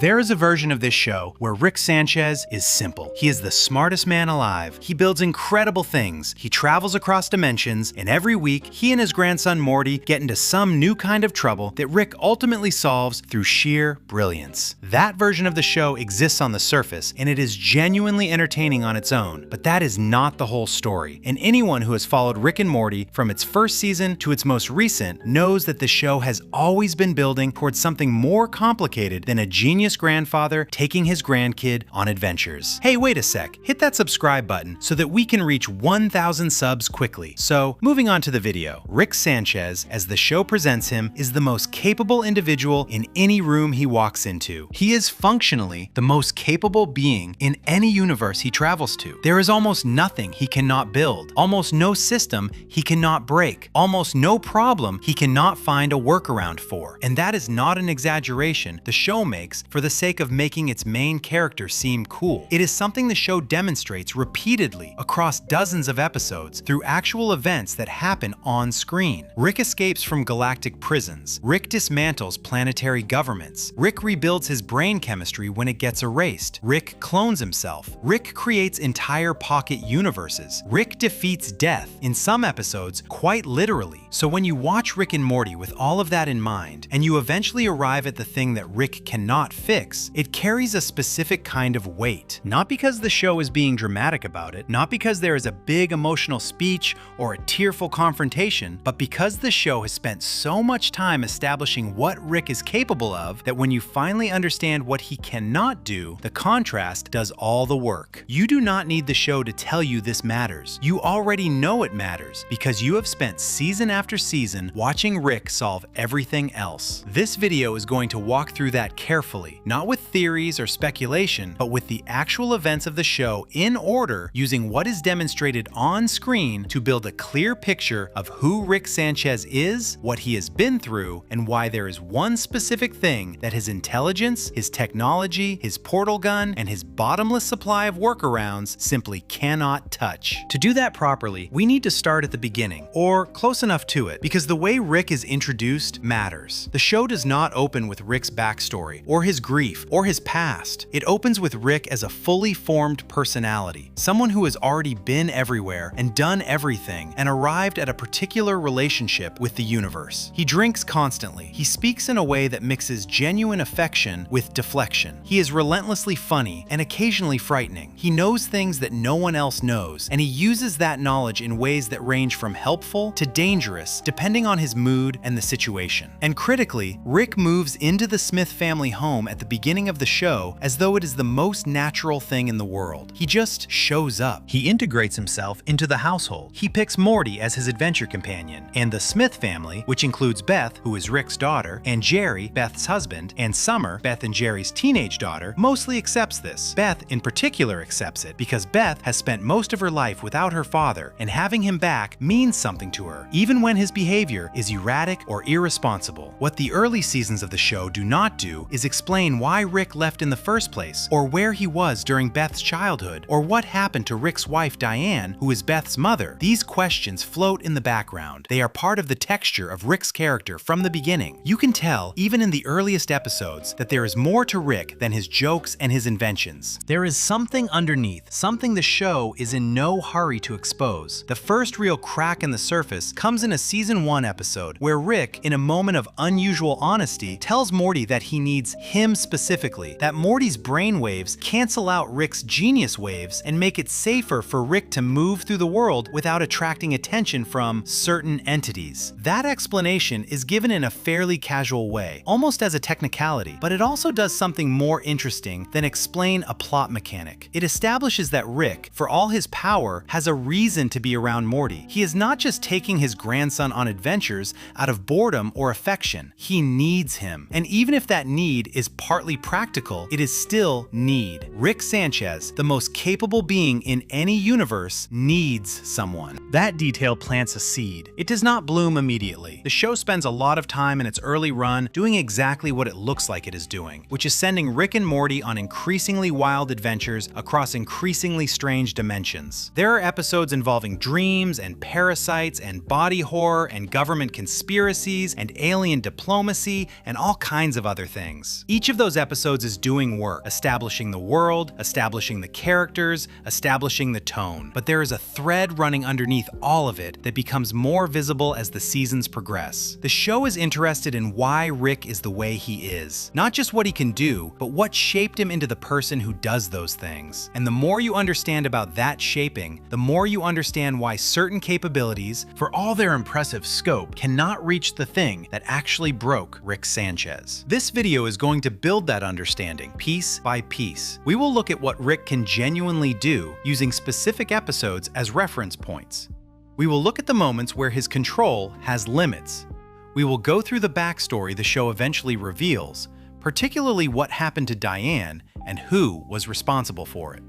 There is a version of this show where Rick Sanchez is simple. He is the smartest man alive. He builds incredible things. He travels across dimensions, and every week, he and his grandson Morty get into some new kind of trouble that Rick ultimately solves through sheer brilliance. That version of the show exists on the surface, and it is genuinely entertaining on its own, but that is not the whole story. And anyone who has followed Rick and Morty from its first season to its most recent knows that the show has always been building towards something more complicated than a genius grandfather taking his grandkid on adventures. Hey, wait a sec, hit that subscribe button so that we can reach 1,000 subs quickly. So, moving on to the video. Rick Sanchez, as the show presents him, is the most capable individual in any room he walks into. He is functionally the most capable being in any universe he travels to. There is almost nothing he cannot build, almost no system he cannot break, almost no problem he cannot find a workaround for. And that is not an exaggeration the show makes for the sake of making its main character seem cool. It is something the show demonstrates repeatedly across dozens of episodes through actual events that happen on screen. Rick escapes from galactic prisons. Rick dismantles planetary governments. Rick rebuilds his brain chemistry when it gets erased. Rick clones himself. Rick creates entire pocket universes. Rick defeats death, in some episodes, quite literally. So when you watch Rick and Morty with all of that in mind, and you eventually arrive at the thing that Rick cannot fix, it carries a specific kind of weight. Not because the show is being dramatic about it, not because there is a big emotional speech or a tearful confrontation, but because the show has spent so much time establishing what Rick is capable of that when you finally understand what he cannot do, the contrast does all the work. You do not need the show to tell you this matters. You already know it matters because you have spent season after season watching Rick solve everything else. This video is going to walk through that carefully, not with theories or speculation, but with the actual events of the show in order, using what is demonstrated on screen to build a clear picture of who Rick Sanchez is, what he has been through, and why there is one specific thing that his intelligence, his technology, his portal gun, and his bottomless supply of workarounds simply cannot touch. To do that properly, we need to start at the beginning, or close enough to it, because the way Rick is introduced matters. The show does not open with Rick's backstory, or his grief, or his past. It opens with Rick as a fully formed personality, someone who has already been everywhere and done everything and arrived at a particular relationship with the universe. He drinks constantly. He speaks in a way that mixes genuine affection with deflection. He is relentlessly funny and occasionally frightening. He knows things that no one else knows, and he uses that knowledge in ways that range from helpful to dangerous, depending on his mood and the situation. And critically, Rick moves into the Smith family home at the beginning of the show as though it is the most natural thing in the world. He just shows up. He integrates himself into the household. He picks Morty as his adventure companion, and the Smith family, which includes Beth, who is Rick's daughter, and Jerry, Beth's husband, and Summer, Beth and Jerry's teenage daughter, mostly accepts this. Beth in particular accepts it because Beth has spent most of her life without her father, and having him back means something to her, even when his behavior is erratic or irresponsible. What the early seasons of the show do not do is explain why Rick left in the first place, or where he was during Beth's childhood, or what happened to Rick's wife Diane, who is Beth's mother. These questions float in the background. They are part of the texture of Rick's character from the beginning. You can tell, even in the earliest episodes, that there is more to Rick than his jokes and his inventions. There is something underneath, something the show is in no hurry to expose. The first real crack in the surface comes in a season 1 episode where Rick, in a moment of unusual honesty, tells Morty that he needs him specifically, that Morty's brain waves cancel out Rick's genius waves and make it safer for Rick to move through the world without attracting attention from certain entities. That explanation is given in a fairly casual way, almost as a technicality, but it also does something more interesting than explain a plot mechanic. It establishes that Rick, for all his power, has a reason to be around Morty. He is not just taking his grandson on adventures out of boredom or affection. He needs him. And even if that need is partly practical, it is still need. Rick Sanchez, the most capable being in any universe, needs someone. That detail plants a seed. It does not bloom immediately. The show spends a lot of time in its early run doing exactly what it looks like it is doing, which is sending Rick and Morty on increasingly wild adventures across increasingly strange dimensions. There are episodes involving dreams and parasites and body horror and government conspiracies and alien diplomacy and all kinds of other things. Each of those episodes is doing work, establishing the world, establishing the characters, establishing the tone. But there is a thread running underneath all of it that becomes more visible as the seasons progress. The show is interested in why Rick is the way he is. Not just what he can do, but what shaped him into the person who does those things. And the more you understand about that shaping, the more you understand why certain capabilities, for all their impressive scope, cannot reach the thing that actually broke Rick Sanchez. This video is going to build that understanding, piece by piece. We will look at what Rick can genuinely do using specific episodes as reference points. We will look at the moments where his control has limits. We will go through the backstory the show eventually reveals, particularly what happened to Diane and who was responsible for it.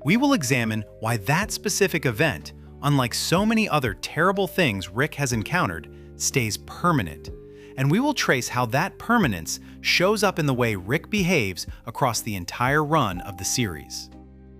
We will examine why that specific event, unlike so many other terrible things Rick has encountered, stays permanent. And we will trace how that permanence shows up in the way Rick behaves across the entire run of the series.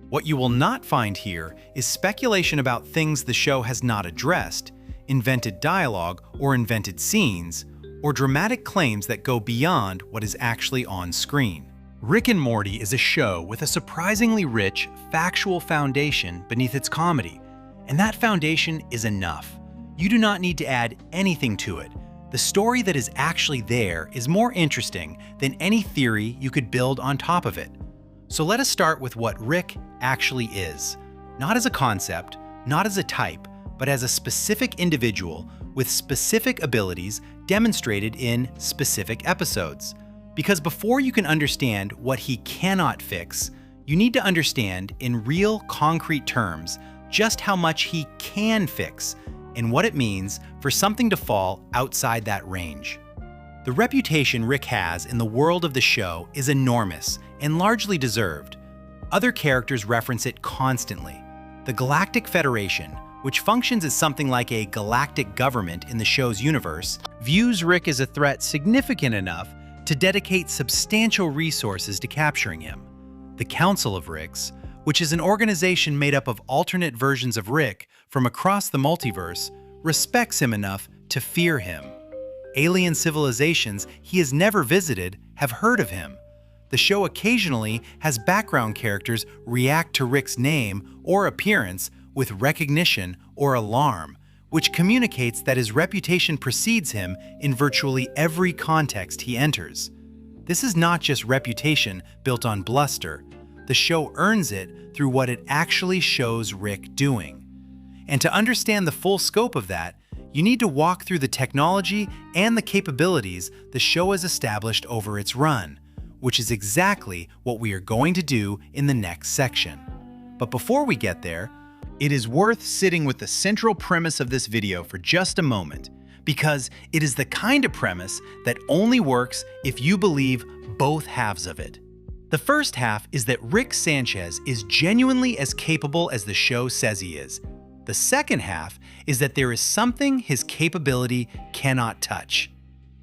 What you will not find here is speculation about things the show has not addressed, invented dialogue or invented scenes, or dramatic claims that go beyond what is actually on screen. Rick and Morty is a show with a surprisingly rich, factual foundation beneath its comedy, and that foundation is enough. You do not need to add anything to it. The story that is actually there is more interesting than any theory you could build on top of it. So let us start with what Rick actually is. Not as a concept, not as a type, but as a specific individual with specific abilities demonstrated in specific episodes. Because before you can understand what he cannot fix, you need to understand in real concrete terms just how much he can fix and what it means for something to fall outside that range. The reputation Rick has in the world of the show is enormous and largely deserved. Other characters reference it constantly. The Galactic Federation, which functions as something like a galactic government in the show's universe, views Rick as a threat significant enough to dedicate substantial resources to capturing him. The Council of Ricks, which is an organization made up of alternate versions of Rick from across the multiverse, respects him enough to fear him. Alien civilizations he has never visited have heard of him. The show occasionally has background characters react to Rick's name or appearance with recognition or alarm, which communicates that his reputation precedes him in virtually every context he enters. This is not just reputation built on bluster. The show earns it through what it actually shows Rick doing. And to understand the full scope of that, you need to walk through the technology and the capabilities the show has established over its run, which is exactly what we are going to do in the next section. But before we get there, it is worth sitting with the central premise of this video for just a moment, because it is the kind of premise that only works if you believe both halves of it. The first half is that Rick Sanchez is genuinely as capable as the show says he is. The second half is that there is something his capability cannot touch.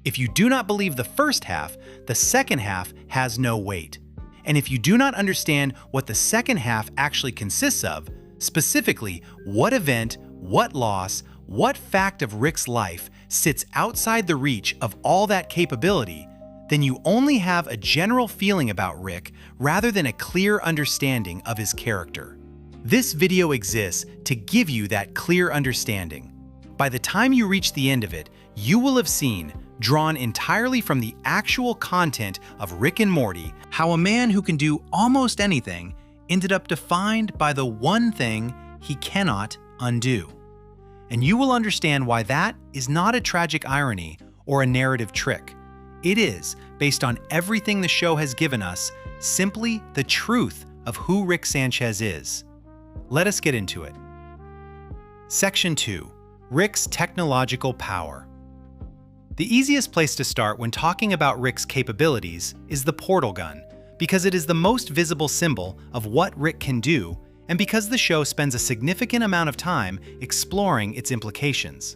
If you do not believe the first half, the second half has no weight. And if you do not understand what the second half actually consists of, specifically what event, what loss, what fact of Rick's life sits outside the reach of all that capability, then you only have a general feeling about Rick rather than a clear understanding of his character. This video exists to give you that clear understanding. By the time you reach the end of it, you will have seen, drawn entirely from the actual content of Rick and Morty, how a man who can do almost anything ended up defined by the one thing he cannot undo. And you will understand why that is not a tragic irony or a narrative trick. It is, based on everything the show has given us, simply the truth of who Rick Sanchez is. Let us get into it. Section 2. Rick's technological power. The easiest place to start when talking about Rick's capabilities is the portal gun, because it is the most visible symbol of what Rick can do, and because the show spends a significant amount of time exploring its implications.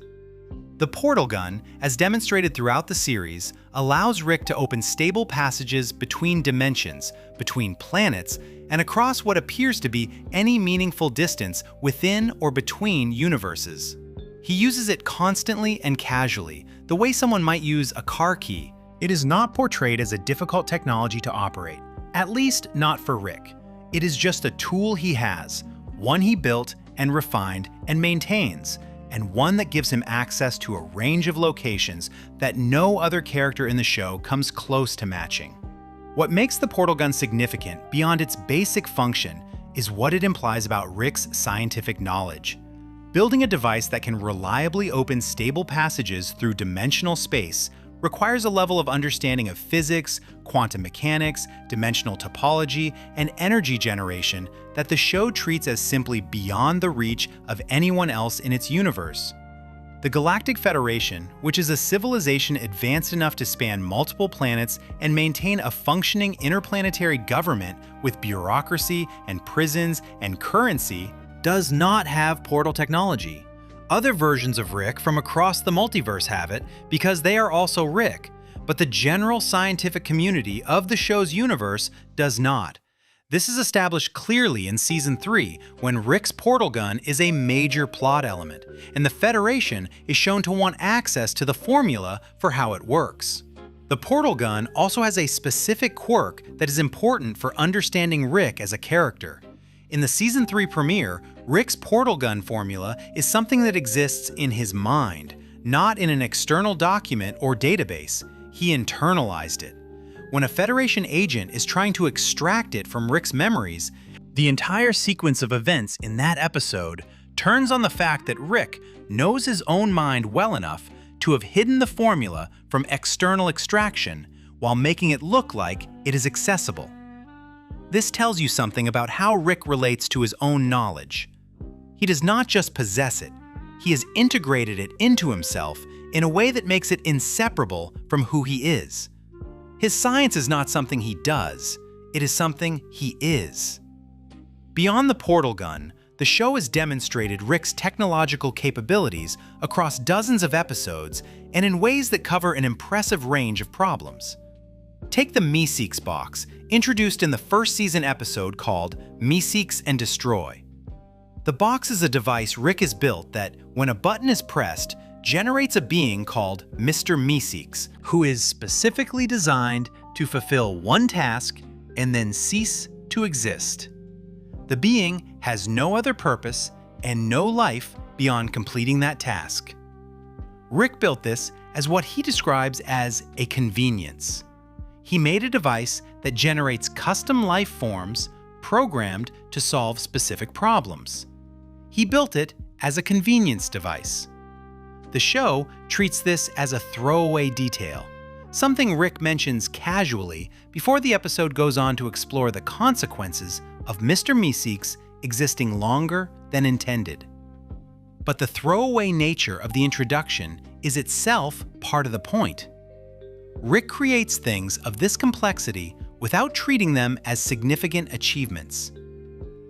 The portal gun, as demonstrated throughout the series, allows Rick to open stable passages between dimensions, between planets, and across what appears to be any meaningful distance within or between universes. He uses it constantly and casually, the way someone might use a car key, It is not portrayed as a difficult technology to operate, at least not for Rick. It is just a tool he has, one he built and refined and maintains, and one that gives him access to a range of locations that no other character in the show comes close to matching. What makes the portal gun significant beyond its basic function is what it implies about Rick's scientific knowledge. Building a device that can reliably open stable passages through dimensional space requires a level of understanding of physics, quantum mechanics, dimensional topology, and energy generation that the show treats as simply beyond the reach of anyone else in its universe. The Galactic Federation, which is a civilization advanced enough to span multiple planets and maintain a functioning interplanetary government with bureaucracy and prisons and currency, does not have portal technology. Other versions of Rick from across the multiverse have it because they are also Rick, but the general scientific community of the show's universe does not. This is established clearly in Season 3 when Rick's portal gun is a major plot element, and the Federation is shown to want access to the formula for how it works. The portal gun also has a specific quirk that is important for understanding Rick as a character. In the Season 3 premiere, Rick's portal gun formula is something that exists in his mind, not in an external document or database. He internalized it. When a Federation agent is trying to extract it from Rick's memories, the entire sequence of events in that episode turns on the fact that Rick knows his own mind well enough to have hidden the formula from external extraction while making it look like it is accessible. This tells you something about how Rick relates to his own knowledge. He does not just possess it, he has integrated it into himself in a way that makes it inseparable from who he is. His science is not something he does, it is something he is. Beyond the portal gun, the show has demonstrated Rick's technological capabilities across dozens of episodes and in ways that cover an impressive range of problems. Take the Meeseeks box, introduced in the first season episode called Meeseeks and Destroy. The box is a device Rick has built that, when a button is pressed, generates a being called Mr. Meeseeks, who is specifically designed to fulfill one task and then cease to exist. The being has no other purpose and no life beyond completing that task. Rick built this as what he describes as a convenience. He made a device that generates custom life forms programmed to solve specific problems. He built it as a convenience device. The show treats this as a throwaway detail, something Rick mentions casually before the episode goes on to explore the consequences of Mr. Meeseeks existing longer than intended. But the throwaway nature of the introduction is itself part of the point. Rick creates things of this complexity without treating them as significant achievements.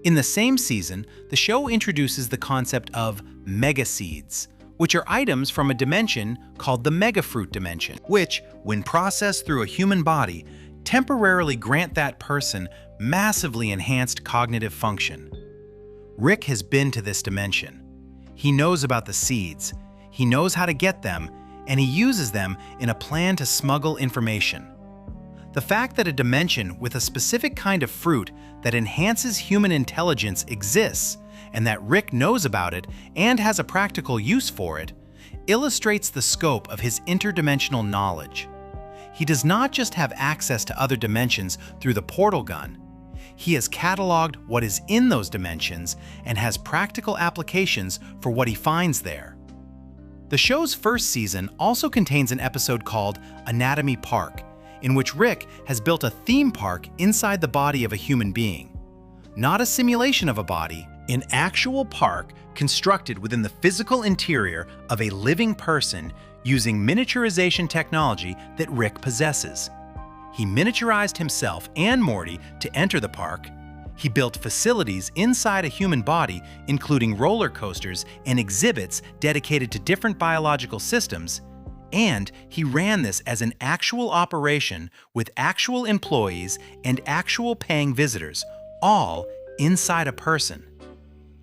In the same season, the show introduces the concept of megaseeds, which are items from a dimension called the megafruit dimension, which, when processed through a human body, temporarily grant that person massively enhanced cognitive function. Rick has been to this dimension. He knows about the seeds, he knows how to get them, and he uses them in a plan to smuggle information. The fact that a dimension with a specific kind of fruit that enhances human intelligence exists, and that Rick knows about it and has a practical use for it, illustrates the scope of his interdimensional knowledge. He does not just have access to other dimensions through the portal gun. He has cataloged what is in those dimensions and has practical applications for what he finds there. The show's first season also contains an episode called Anatomy Park, in which Rick has built a theme park inside the body of a human being. Not a simulation of a body, an actual park constructed within the physical interior of a living person using miniaturization technology that Rick possesses. He miniaturized himself and Morty to enter the park. He built facilities inside a human body, including roller coasters and exhibits dedicated to different biological systems, and he ran this as an actual operation with actual employees and actual paying visitors, all inside a person.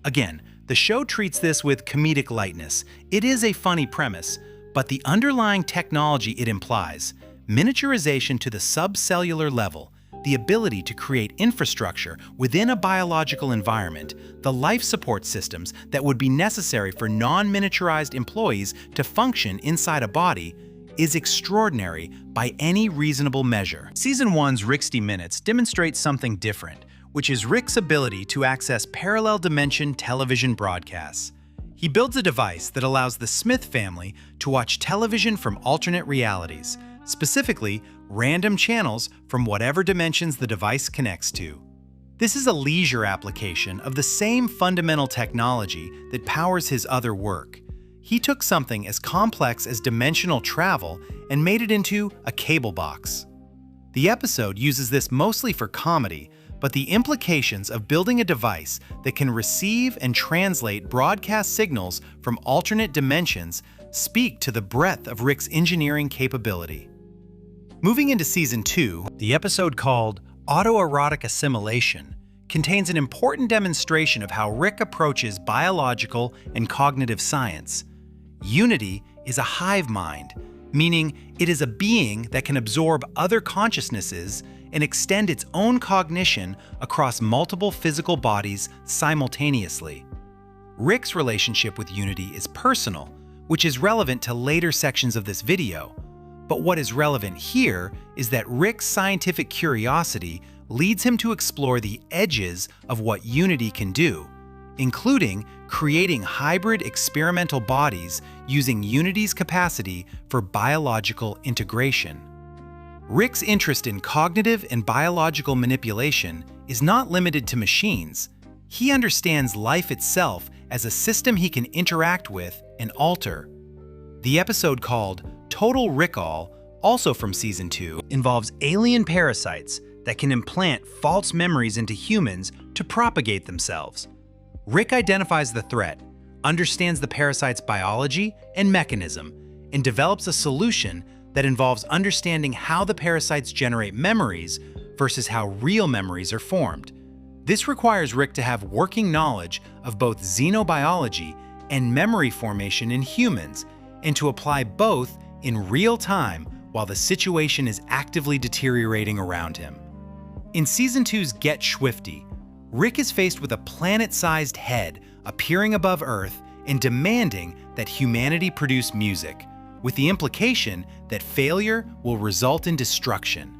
Again, the show treats this with comedic lightness. It is a funny premise, but the underlying technology it implies, miniaturization to the subcellular level, the ability to create infrastructure within a biological environment, the life support systems that would be necessary for non-miniaturized employees to function inside a body, is extraordinary by any reasonable measure. Season 1's Rick's Minutes demonstrates something different, which is Rick's ability to access parallel dimension television broadcasts. He builds a device that allows the Smith family to watch television from alternate realities, specifically random channels from whatever dimensions the device connects to. This is a leisure application of the same fundamental technology that powers his other work. He took something as complex as dimensional travel and made it into a cable box. The episode uses this mostly for comedy, but the implications of building a device that can receive and translate broadcast signals from alternate dimensions speak to the breadth of Rick's engineering capability. Moving into Season 2, the episode called Autoerotic Assimilation contains an important demonstration of how Rick approaches biological and cognitive science. Unity is a hive mind, meaning it is a being that can absorb other consciousnesses and extend its own cognition across multiple physical bodies simultaneously. Rick's relationship with Unity is personal, which is relevant to later sections of this video. But what is relevant here is that Rick's scientific curiosity leads him to explore the edges of what Unity can do, including creating hybrid experimental bodies using Unity's capacity for biological integration. Rick's interest in cognitive and biological manipulation is not limited to machines. He understands life itself as a system he can interact with and alter. The episode called Total Recall, also from Season 2, involves alien parasites that can implant false memories into humans to propagate themselves. Rick identifies the threat, understands the parasite's biology and mechanism, and develops a solution that involves understanding how the parasites generate memories versus how real memories are formed. This requires Rick to have working knowledge of both xenobiology and memory formation in humans, and to apply both in real time while the situation is actively deteriorating around him. In Season 2's Get Swifty, Rick is faced with a planet-sized head appearing above Earth and demanding that humanity produce music, with the implication that failure will result in destruction.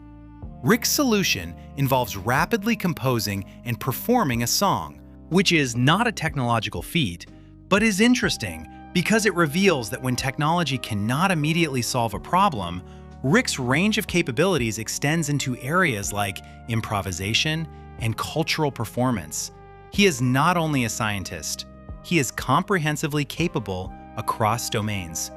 Rick's solution involves rapidly composing and performing a song, which is not a technological feat, but is interesting because it reveals that when technology cannot immediately solve a problem, Rick's range of capabilities extends into areas like improvisation and cultural performance. He is not only a scientist, he is comprehensively capable across domains.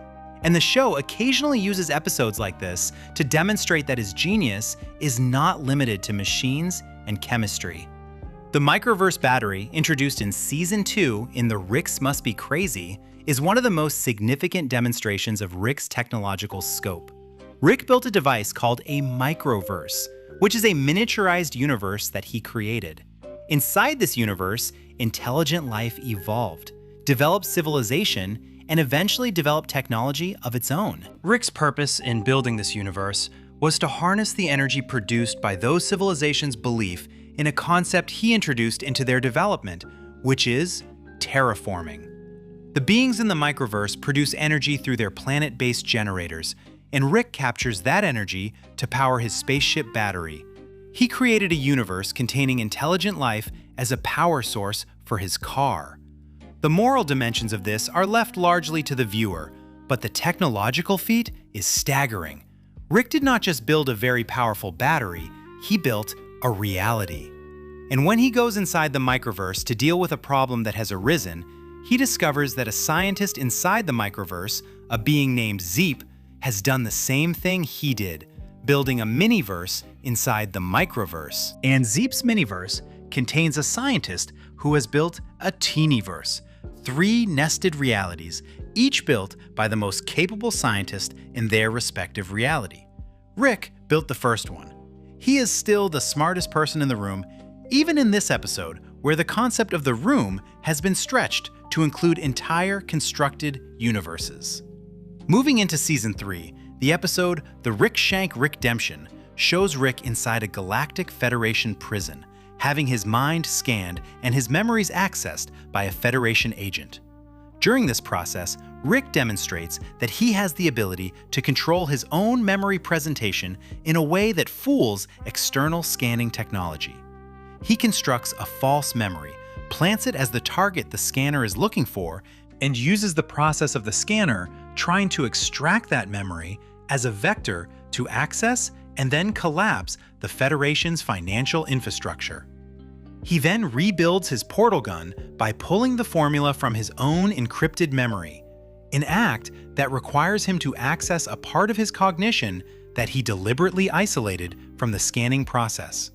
And the show occasionally uses episodes like this to demonstrate that his genius is not limited to machines and chemistry. The microverse battery, introduced in Season 2 in the Rick's Must Be Crazy, is one of the most significant demonstrations of Rick's technological scope. Rick built a device called a microverse, which is a miniaturized universe that he created. Inside this universe, intelligent life evolved, developed civilization, and eventually developed technology of its own. Rick's purpose in building this universe was to harness the energy produced by those civilizations' belief in a concept he introduced into their development, which is terraforming. The beings in the microverse produce energy through their planet-based generators, and Rick captures that energy to power his spaceship battery. He created a universe containing intelligent life as a power source for his car. The moral dimensions of this are left largely to the viewer, but the technological feat is staggering. Rick did not just build a very powerful battery, he built a reality. And when he goes inside the microverse to deal with a problem that has arisen, he discovers that a scientist inside the microverse, a being named Zeep, has done the same thing he did, building a miniverse inside the microverse. And Zeep's miniverse contains a scientist who has built a teeniverse, 3 nested realities, each built by the most capable scientist in their respective reality. Rick built the first one. He is still the smartest person in the room, even in this episode, where the concept of the room has been stretched to include entire constructed universes. Moving into Season 3, The episode The Rick Shank Rickdemption shows Rick inside a Galactic Federation prison, having his mind scanned and his memories accessed by a Federation agent. During this process, Rick demonstrates that he has the ability to control his own memory presentation in a way that fools external scanning technology. He constructs a false memory, plants it as the target the scanner is looking for, and uses the process of the scanner trying to extract that memory as a vector to access and then collapse the Federation's financial infrastructure. He then rebuilds his portal gun by pulling the formula from his own encrypted memory, an act that requires him to access a part of his cognition that he deliberately isolated from the scanning process.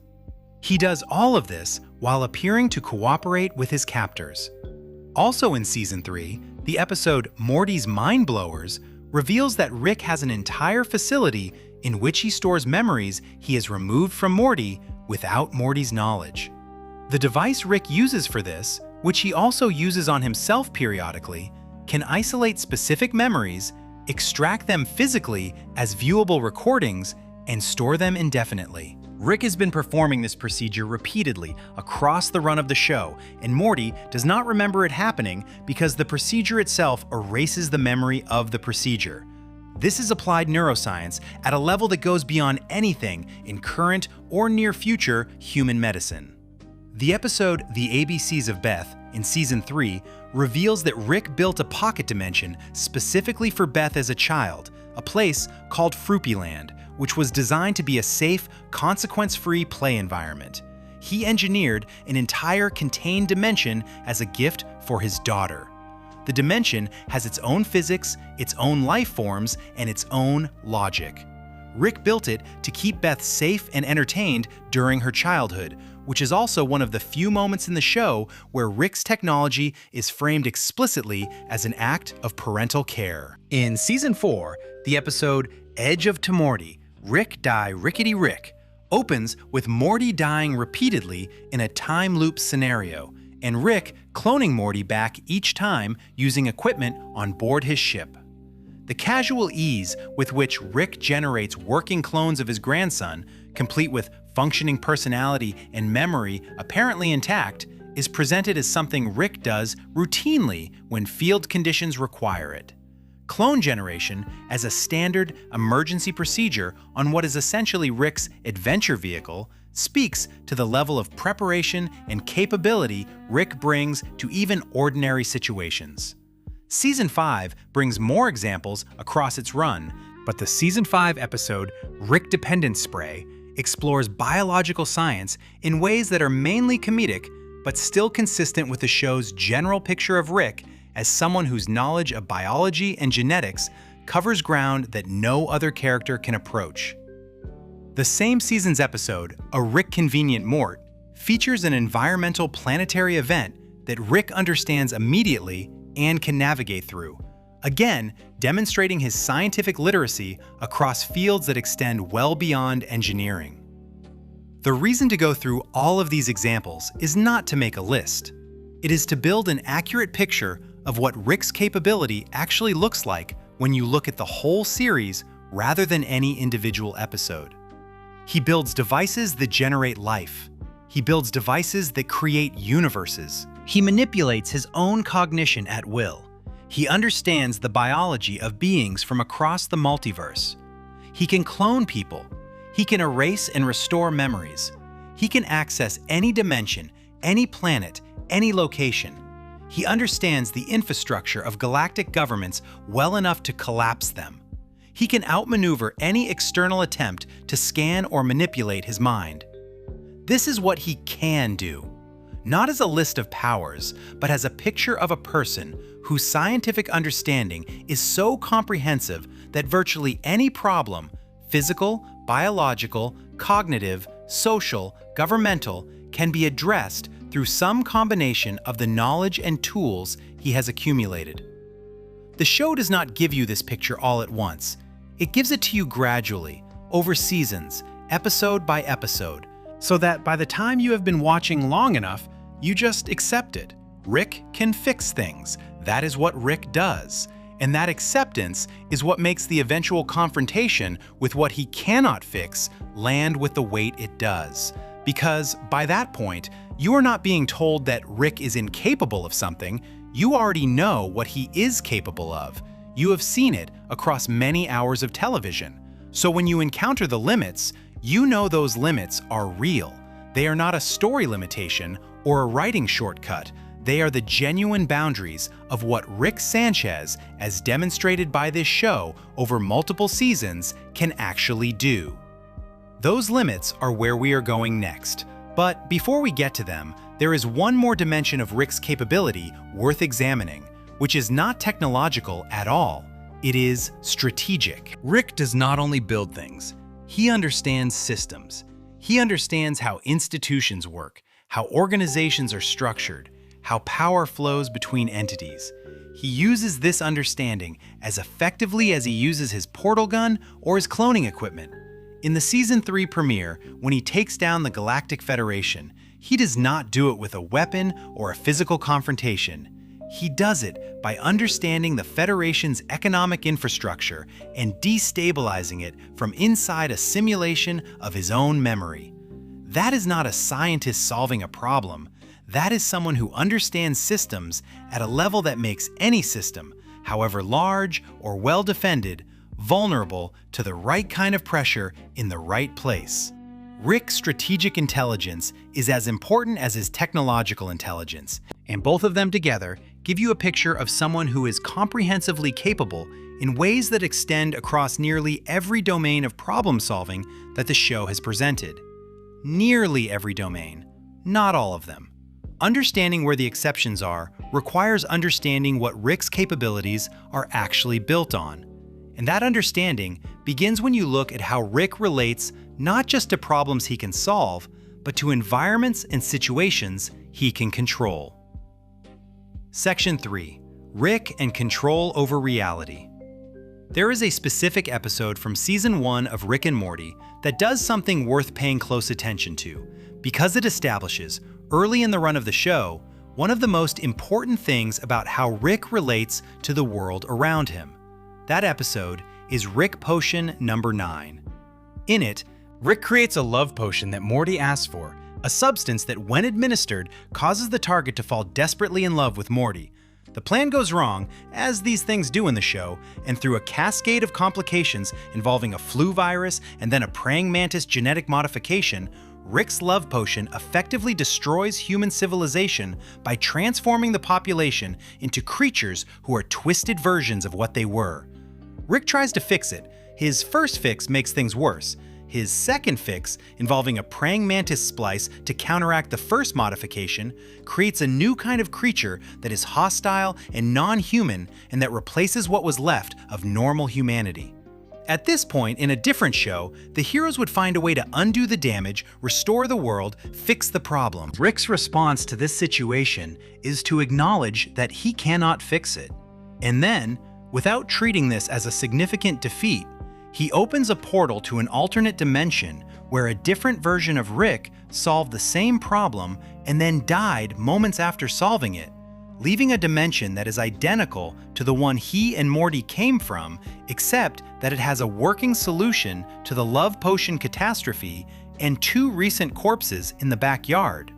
He does all of this while appearing to cooperate with his captors. Also in Season 3, the episode Morty's Mind Blowers reveals that Rick has an entire facility in which he stores memories he has removed from Morty without Morty's knowledge. The device Rick uses for this, which he also uses on himself periodically, can isolate specific memories, extract them physically as viewable recordings, and store them indefinitely. Rick has been performing this procedure repeatedly across the run of the show, and Morty does not remember it happening because the procedure itself erases the memory of the procedure. This is applied neuroscience at a level that goes beyond anything in current or near-future human medicine. The episode The ABCs of Beth in Season 3 reveals that Rick built a pocket dimension specifically for Beth as a child, a place called Fruipyland, which was designed to be a safe, consequence-free play environment. He engineered an entire contained dimension as a gift for his daughter. The dimension has its own physics, its own life forms, and its own logic. Rick built it to keep Beth safe and entertained during her childhood, which is also one of the few moments in the show where Rick's technology is framed explicitly as an act of parental care. In Season 4, the episode Edge of Tomorty, Rick Die Rickety Rick, opens with Morty dying repeatedly in a time loop scenario, and Rick cloning Morty back each time using equipment on board his ship. The casual ease with which Rick generates working clones of his grandson, complete with functioning personality and memory apparently intact, is presented as something Rick does routinely when field conditions require it. Clone generation as a standard emergency procedure on what is essentially Rick's adventure vehicle speaks to the level of preparation and capability Rick brings to even ordinary situations. Season 5 brings more examples across its run, but the Season 5 episode Rick Dependence Spray explores biological science in ways that are mainly comedic, but still consistent with the show's general picture of Rick as someone whose knowledge of biology and genetics covers ground that no other character can approach. The same season's episode, A Rick Convenient Mort, features an environmental planetary event that Rick understands immediately and can navigate through, again demonstrating his scientific literacy across fields that extend well beyond engineering. The reason to go through all of these examples is not to make a list. It is to build an accurate picture of what Rick's capability actually looks like when you look at the whole series rather than any individual episode. He builds devices that generate life. He builds devices that create universes. He manipulates his own cognition at will. He understands the biology of beings from across the multiverse. He can clone people. He can erase and restore memories. He can access any dimension, any planet, any location. He understands the infrastructure of galactic governments well enough to collapse them. He can outmaneuver any external attempt to scan or manipulate his mind. This is what he can do, not as a list of powers, but as a picture of a person whose scientific understanding is so comprehensive that virtually any problem, physical, biological, cognitive, social, governmental, can be addressed through some combination of the knowledge and tools he has accumulated. The show does not give you this picture all at once. It gives it to you gradually, over seasons, episode by episode, so that by the time you have been watching long enough, you just accept it. Rick can fix things. That is what Rick does. And that acceptance is what makes the eventual confrontation with what he cannot fix land with the weight it does. Because by that point, you are not being told that Rick is incapable of something, you already know what he is capable of. You have seen it across many hours of television. So when you encounter the limits, you know those limits are real. They are not a story limitation or a writing shortcut. They are the genuine boundaries of what Rick Sanchez, as demonstrated by this show over multiple seasons, can actually do. Those limits are where we are going next. But before we get to them, there is one more dimension of Rick's capability worth examining, which is not technological at all. It is strategic. Rick does not only build things, he understands systems. He understands how institutions work, how organizations are structured, how power flows between entities. He uses this understanding as effectively as he uses his portal gun or his cloning equipment. In the Season 3 premiere, when he takes down the Galactic Federation, he does not do it with a weapon or a physical confrontation. He does it by understanding the Federation's economic infrastructure and destabilizing it from inside a simulation of his own memory. That is not a scientist solving a problem. That is someone who understands systems at a level that makes any system, however large or well-defended, vulnerable to the right kind of pressure in the right place. Rick's strategic intelligence is as important as his technological intelligence, and both of them together give you a picture of someone who is comprehensively capable in ways that extend across nearly every domain of problem-solving that the show has presented. Nearly every domain, not all of them. Understanding where the exceptions are requires understanding what Rick's capabilities are actually built on. And that understanding begins when you look at how Rick relates not just to problems he can solve, but to environments and situations he can control. Section 3. Rick and Control Over Reality. There is a specific episode from Season 1 of Rick and Morty that does something worth paying close attention to, because it establishes, early in the run of the show, one of the most important things about how Rick relates to the world around him. That episode is Rick Potion number 9. In it, Rick creates a love potion that Morty asks for, a substance that, when administered, causes the target to fall desperately in love with Morty. The plan goes wrong, as these things do in the show, and through a cascade of complications involving a flu virus and then a praying mantis genetic modification, Rick's love potion effectively destroys human civilization by transforming the population into creatures who are twisted versions of what they were. Rick tries to fix it. His first fix makes things worse. His second fix, involving a praying mantis splice to counteract the first modification, creates a new kind of creature that is hostile and non-human and that replaces what was left of normal humanity. At this point, in a different show, the heroes would find a way to undo the damage, restore the world, fix the problem. Rick's response to this situation is to acknowledge that he cannot fix it. And then, without treating this as a significant defeat, he opens a portal to an alternate dimension where a different version of Rick solved the same problem and then died moments after solving it, leaving a dimension that is identical to the one he and Morty came from, except that it has a working solution to the love potion catastrophe and 2 recent corpses in the backyard.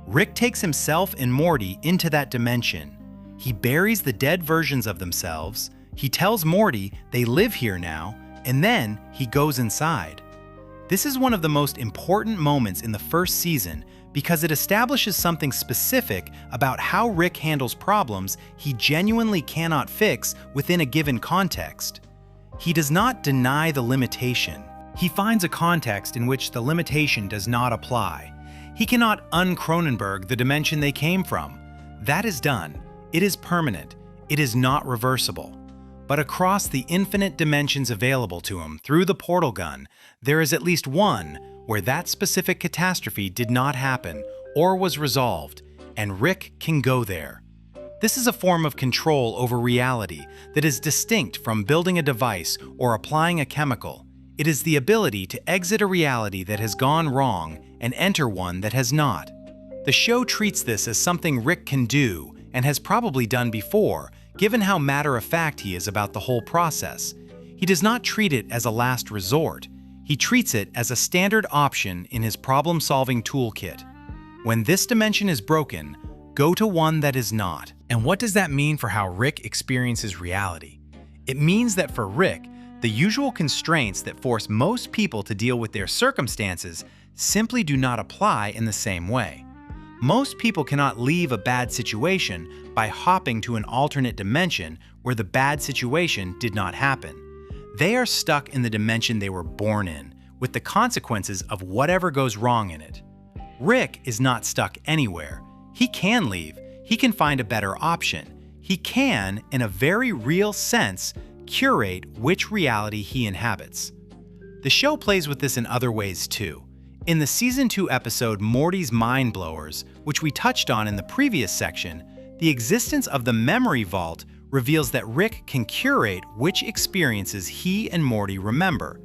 Rick takes himself and Morty into that dimension. He buries the dead versions of themselves, he tells Morty they live here now, and then he goes inside. This is one of the most important moments in the first season because it establishes something specific about how Rick handles problems he genuinely cannot fix within a given context. He does not deny the limitation. He finds a context in which the limitation does not apply. He cannot un-Cronenberg the dimension they came from. That is done. It is permanent. It is not reversible. But across the infinite dimensions available to him through the portal gun, there is at least one where that specific catastrophe did not happen or was resolved, and Rick can go there. This is a form of control over reality that is distinct from building a device or applying a chemical. It is the ability to exit a reality that has gone wrong and enter one that has not. The show treats this as something Rick can do, and has probably done before, given how matter-of-fact he is about the whole process. He does not treat it as a last resort. He treats it as a standard option in his problem-solving toolkit. When this dimension is broken, go to one that is not. And what does that mean for how Rick experiences reality? It means that for Rick, the usual constraints that force most people to deal with their circumstances simply do not apply in the same way. Most people cannot leave a bad situation by hopping to an alternate dimension where the bad situation did not happen. They are stuck in the dimension they were born in, with the consequences of whatever goes wrong in it. Rick is not stuck anywhere. He can leave. He can find a better option. He can, in a very real sense, curate which reality he inhabits. The show plays with this in other ways too. In the Season 2 episode Morty's Mind Blowers, which we touched on in the previous section, the existence of the Memory Vault reveals that Rick can curate which experiences he and Morty remember.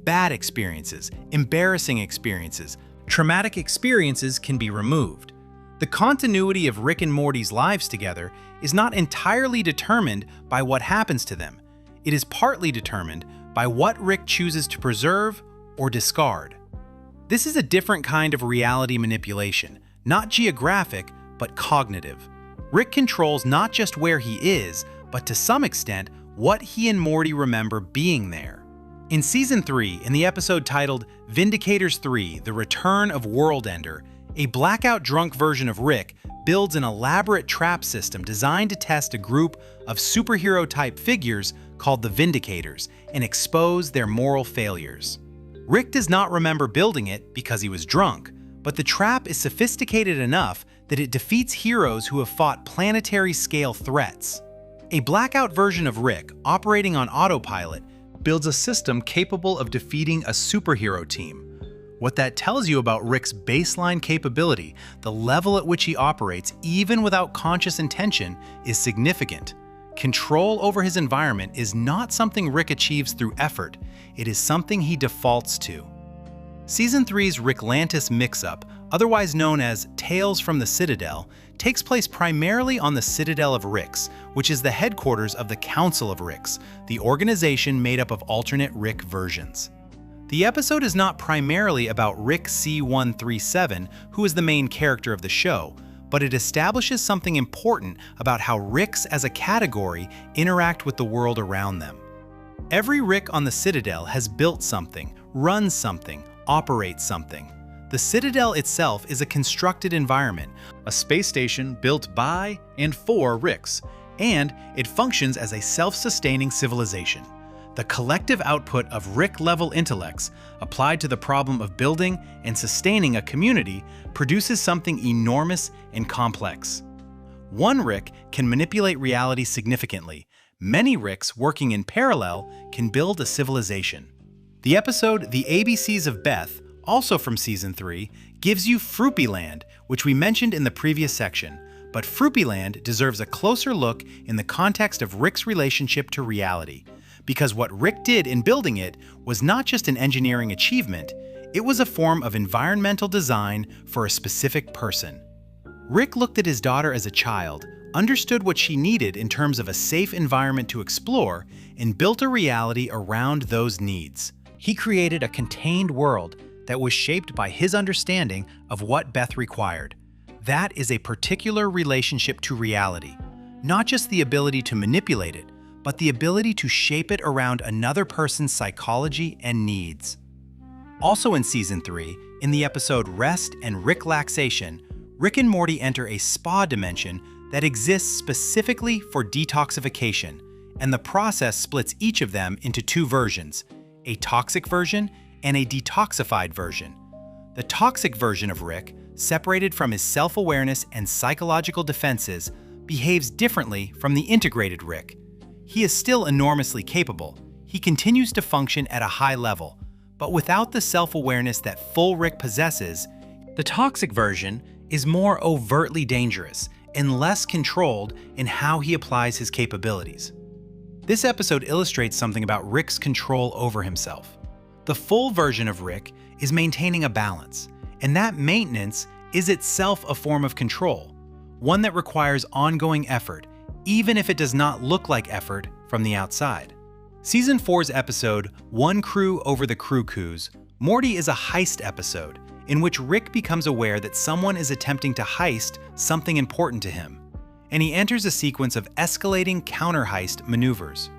Bad experiences, embarrassing experiences, traumatic experiences can be removed. The continuity of Rick and Morty's lives together is not entirely determined by what happens to them. It is partly determined by what Rick chooses to preserve or discard. This is a different kind of reality manipulation, not geographic, but cognitive. Rick controls not just where he is, but to some extent, what he and Morty remember being there. In Season 3, in the episode titled Vindicators 3: The Return of Worldender, a blackout drunk version of Rick builds an elaborate trap system designed to test a group of superhero-type figures called the Vindicators and expose their moral failures. Rick does not remember building it because he was drunk, but the trap is sophisticated enough that it defeats heroes who have fought planetary-scale threats. A blackout version of Rick, operating on autopilot, builds a system capable of defeating a superhero team. What that tells you about Rick's baseline capability, the level at which he operates even without conscious intention, is significant. Control over his environment is not something Rick achieves through effort, it is something he defaults to. Season 3's Ricklantis mix-up, otherwise known as Tales from the Citadel, takes place primarily on the Citadel of Ricks, which is the headquarters of the Council of Ricks, the organization made up of alternate Rick versions. The episode is not primarily about Rick C-137, who is the main character of the show, but it establishes something important about how Ricks as a category interact with the world around them. Every Rick on the Citadel has built something, runs something, operates something. The Citadel itself is a constructed environment, a space station built by and for Ricks, and it functions as a self-sustaining civilization. The collective output of Rick-level intellects applied to the problem of building and sustaining a community produces something enormous and complex. One Rick can manipulate reality significantly. Many Ricks working in parallel can build a civilization. The episode The ABCs of Beth, also from Season 3, gives you Fruipyland, which we mentioned in the previous section, but Fruipyland deserves a closer look in the context of Rick's relationship to reality. Because what Rick did in building it was not just an engineering achievement, it was a form of environmental design for a specific person. Rick looked at his daughter as a child, understood what she needed in terms of a safe environment to explore, and built a reality around those needs. He created a contained world that was shaped by his understanding of what Beth required. That is a particular relationship to reality, not just the ability to manipulate it, but the ability to shape it around another person's psychology and needs. Also in Season 3, in the episode Rest and Ricklaxation, Rick and Morty enter a spa dimension that exists specifically for detoxification, and the process splits each of them into two versions, a toxic version and a detoxified version. The toxic version of Rick, separated from his self-awareness and psychological defenses, behaves differently from the integrated Rick. He is still enormously capable. He continues to function at a high level, but without the self-awareness that full Rick possesses, the toxic version is more overtly dangerous and less controlled in how he applies his capabilities. This episode illustrates something about Rick's control over himself. The full version of Rick is maintaining a balance, and that maintenance is itself a form of control, one that requires ongoing effort, even if it does not look like effort from the outside. Season 4's episode, One Crew Over the Crew-Coups, Morty is a heist episode in which Rick becomes aware that someone is attempting to heist something important to him, and he enters a sequence of escalating counter-heist maneuvers.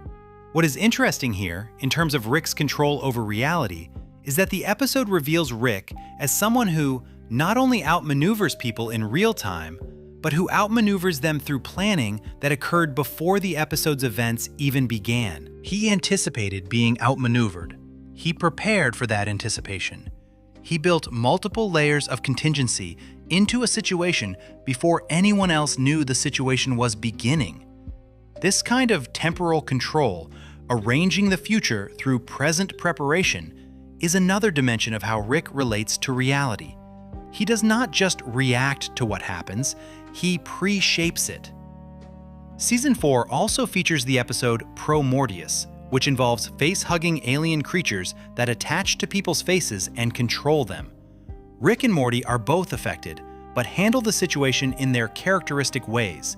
What is interesting here, in terms of Rick's control over reality, is that the episode reveals Rick as someone who not only outmaneuvers people in real time, but who outmaneuvers them through planning that occurred before the episode's events even began. He anticipated being outmaneuvered. He prepared for that anticipation. He built multiple layers of contingency into a situation before anyone else knew the situation was beginning. This kind of temporal control, arranging the future through present preparation, is another dimension of how Rick relates to reality. He does not just react to what happens, he pre-shapes it. Season 4 also features the episode Pro-Mortius, which involves face-hugging alien creatures that attach to people's faces and control them. Rick and Morty are both affected, but handle the situation in their characteristic ways.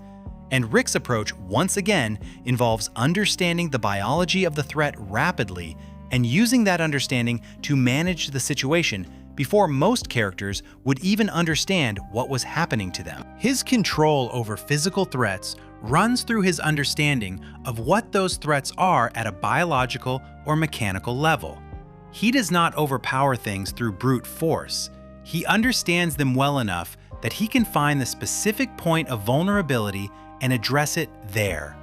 And Rick's approach, once again, involves understanding the biology of the threat rapidly and using that understanding to manage the situation before most characters would even understand what was happening to them. His control over physical threats runs through his understanding of what those threats are at a biological or mechanical level. He does not overpower things through brute force. He understands them well enough that he can find the specific point of vulnerability and address it there.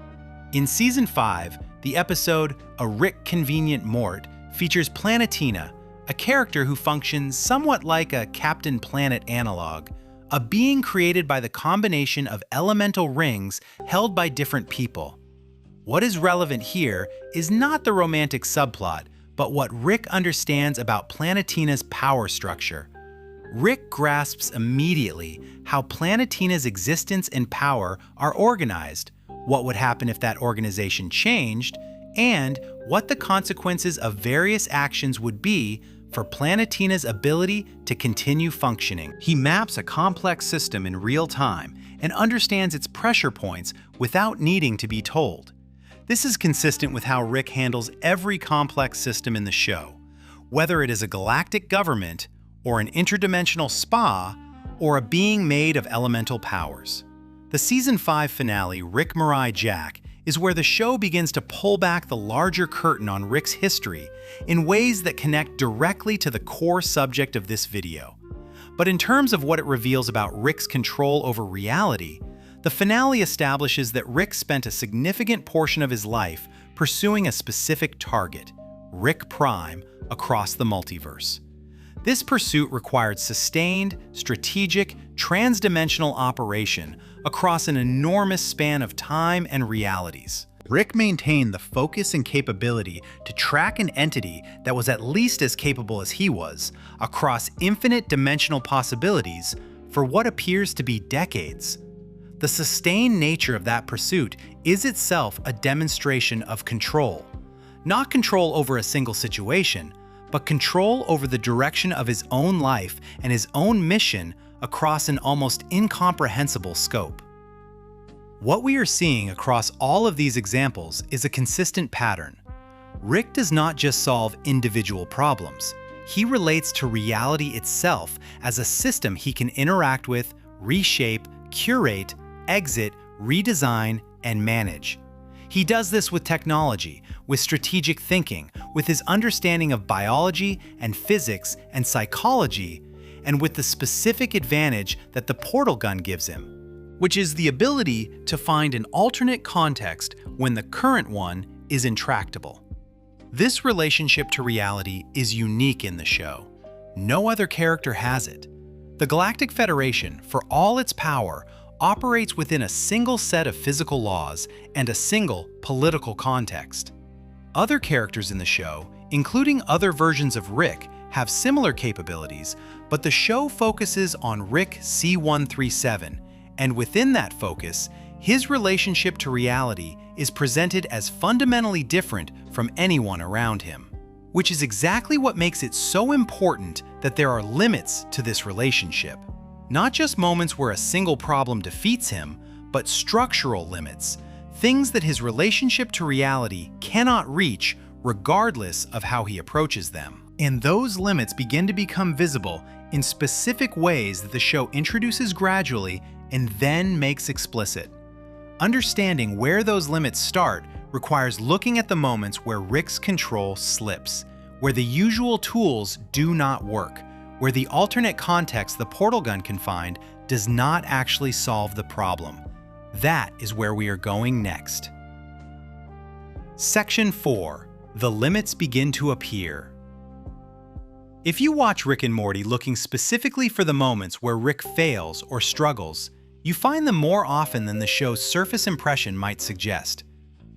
In Season 5, the episode A Rick Convenient Mort features Planetina, a character who functions somewhat like a Captain Planet analog, a being created by the combination of elemental rings held by different people. What is relevant here is not the romantic subplot, but what Rick understands about Planetina's power structure. Rick grasps immediately how Planetina's existence and power are organized, what would happen if that organization changed, and what the consequences of various actions would be for Planetina's ability to continue functioning. He maps a complex system in real time and understands its pressure points without needing to be told. This is consistent with how Rick handles every complex system in the show, whether it is a galactic government, or an interdimensional spa, or a being made of elemental powers. The Season 5 finale, Rick Mirai Jack, is where the show begins to pull back the larger curtain on Rick's history in ways that connect directly to the core subject of this video. But in terms of what it reveals about Rick's control over reality, the finale establishes that Rick spent a significant portion of his life pursuing a specific target, Rick Prime, across the multiverse. This pursuit required sustained, strategic, transdimensional operation across an enormous span of time and realities. Rick maintained the focus and capability to track an entity that was at least as capable as he was across infinite dimensional possibilities for what appears to be decades. The sustained nature of that pursuit is itself a demonstration of control. Not control over a single situation, but control over the direction of his own life and his own mission across an almost incomprehensible scope. What we are seeing across all of these examples is a consistent pattern. Rick does not just solve individual problems. He relates to reality itself as a system he can interact with, reshape, curate, exit, redesign, and manage. He does this with technology, with strategic thinking, with his understanding of biology and physics and psychology, and with the specific advantage that the portal gun gives him, which is the ability to find an alternate context when the current one is intractable. This relationship to reality is unique in the show. No other character has it. The Galactic Federation, for all its power, operates within a single set of physical laws and a single political context. Other characters in the show, including other versions of Rick, have similar capabilities, but the show focuses on Rick C-137, and within that focus, his relationship to reality is presented as fundamentally different from anyone around him, which is exactly what makes it so important that there are limits to this relationship. Not just moments where a single problem defeats him, but structural limits, things that his relationship to reality cannot reach regardless of how he approaches them. And those limits begin to become visible in specific ways that the show introduces gradually and then makes explicit. Understanding where those limits start requires looking at the moments where Rick's control slips, where the usual tools do not work, where the alternate context the portal gun can find does not actually solve the problem. That is where we are going next. Section 4. The limits begin to appear. If you watch Rick and Morty looking specifically for the moments where Rick fails or struggles, you find them more often than the show's surface impression might suggest.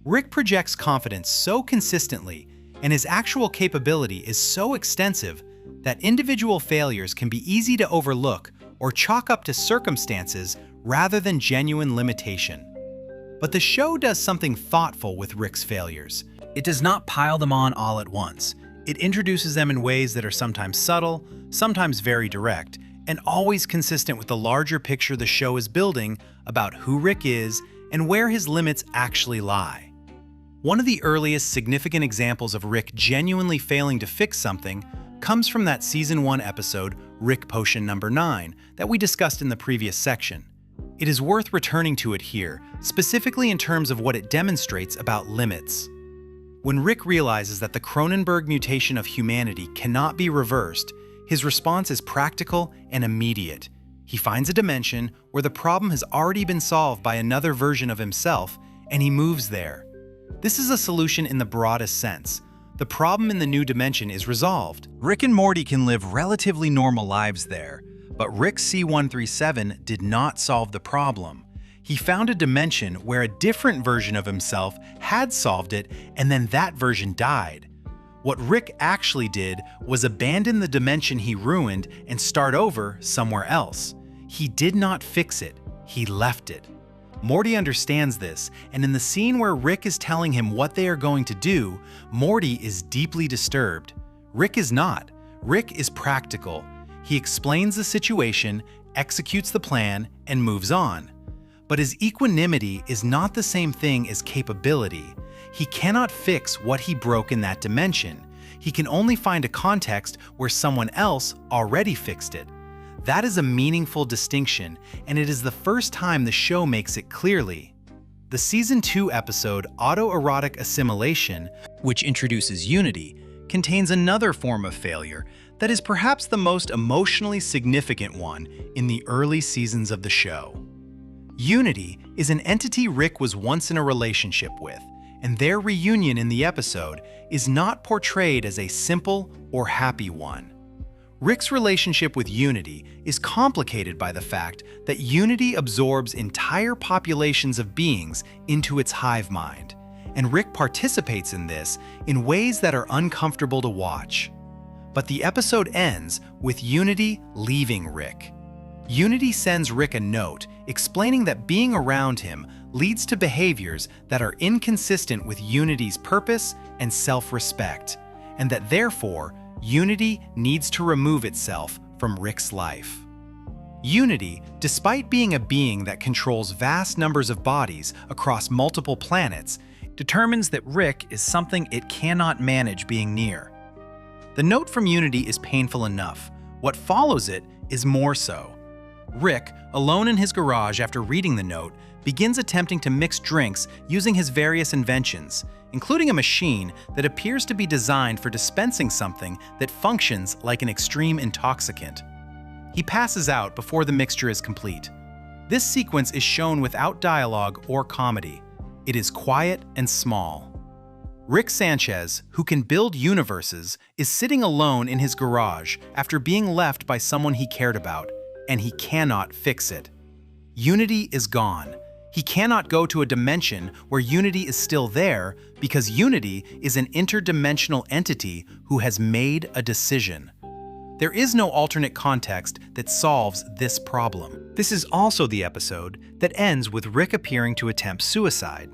Rick projects confidence so consistently, and his actual capability is so extensive that individual failures can be easy to overlook or chalk up to circumstances rather than genuine limitation. But the show does something thoughtful with Rick's failures. It does not pile them on all at once. It introduces them in ways that are sometimes subtle, sometimes very direct, and always consistent with the larger picture the show is building about who Rick is and where his limits actually lie. One of the earliest significant examples of Rick genuinely failing to fix something comes from that Season 1 episode, Rick Potion number 9, that we discussed in the previous section. It is worth returning to it here, specifically in terms of what it demonstrates about limits. When Rick realizes that the Cronenberg mutation of humanity cannot be reversed, his response is practical and immediate. He finds a dimension where the problem has already been solved by another version of himself, and he moves there. This is a solution in the broadest sense. The problem in the new dimension is resolved. Rick and Morty can live relatively normal lives there, but Rick C-137 did not solve the problem. He found a dimension where a different version of himself had solved it, and then that version died. What Rick actually did was abandon the dimension he ruined and start over somewhere else. He did not fix it, he left it. Morty understands this, and in the scene where Rick is telling him what they are going to do, Morty is deeply disturbed. Rick is not. Rick is practical. He explains the situation, executes the plan, and moves on. But his equanimity is not the same thing as capability. He cannot fix what he broke in that dimension. He can only find a context where someone else already fixed it. That is a meaningful distinction, and it is the first time the show makes it clearly. The Season 2 episode Autoerotic Assimilation, which introduces Unity, contains another form of failure that is perhaps the most emotionally significant one in the early seasons of the show. Unity is an entity Rick was once in a relationship with, and their reunion in the episode is not portrayed as a simple or happy one. Rick's relationship with Unity is complicated by the fact that Unity absorbs entire populations of beings into its hive mind, and Rick participates in this in ways that are uncomfortable to watch. But the episode ends with Unity leaving Rick. Unity sends Rick a note explaining that being around him leads to behaviors that are inconsistent with Unity's purpose and self-respect, and that therefore, Unity needs to remove itself from Rick's life. Unity, despite being a being that controls vast numbers of bodies across multiple planets, determines that Rick is something it cannot manage being near. The note from Unity is painful enough. What follows it is more so. Rick, alone in his garage after reading the note, begins attempting to mix drinks using his various inventions, including a machine that appears to be designed for dispensing something that functions like an extreme intoxicant. He passes out before the mixture is complete. This sequence is shown without dialogue or comedy. It is quiet and small. Rick Sanchez, who can build universes, is sitting alone in his garage after being left by someone he cared about, and he cannot fix it. Unity is gone. He cannot go to a dimension where Unity is still there because Unity is an interdimensional entity who has made a decision. There is no alternate context that solves this problem. This is also the episode that ends with Rick appearing to attempt suicide.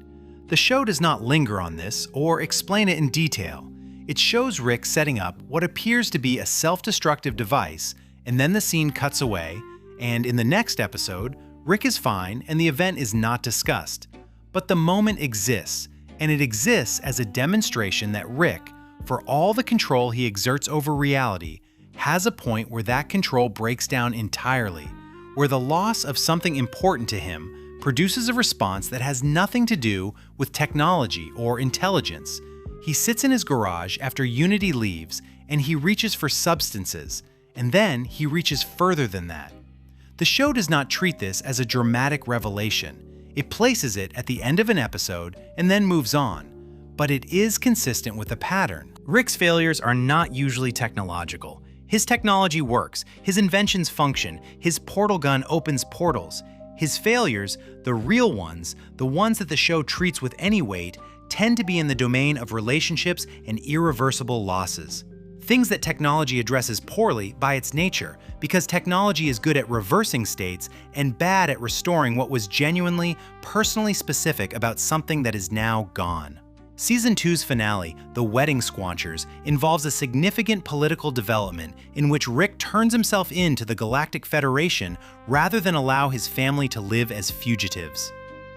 The show does not linger on this or explain it in detail. It shows Rick setting up what appears to be a self-destructive device, and then the scene cuts away, and in the next episode, Rick is fine and the event is not discussed. But the moment exists, and it exists as a demonstration that Rick, for all the control he exerts over reality, has a point where that control breaks down entirely, where the loss of something important to him produces a response that has nothing to do with technology or intelligence. He sits in his garage after Unity leaves, and he reaches for substances, and then he reaches further than that. The show does not treat this as a dramatic revelation. It places it at the end of an episode and then moves on, but it is consistent with a pattern. Rick's failures are not usually technological. His technology works, his inventions function, his portal gun opens portals. His failures, the real ones, the ones that the show treats with any weight, tend to be in the domain of relationships and irreversible losses. Things that technology addresses poorly by its nature, because technology is good at reversing states and bad at restoring what was genuinely, personally specific about something that is now gone. Season 2's finale, The Wedding Squanchers, involves a significant political development in which Rick turns himself in to the Galactic Federation rather than allow his family to live as fugitives.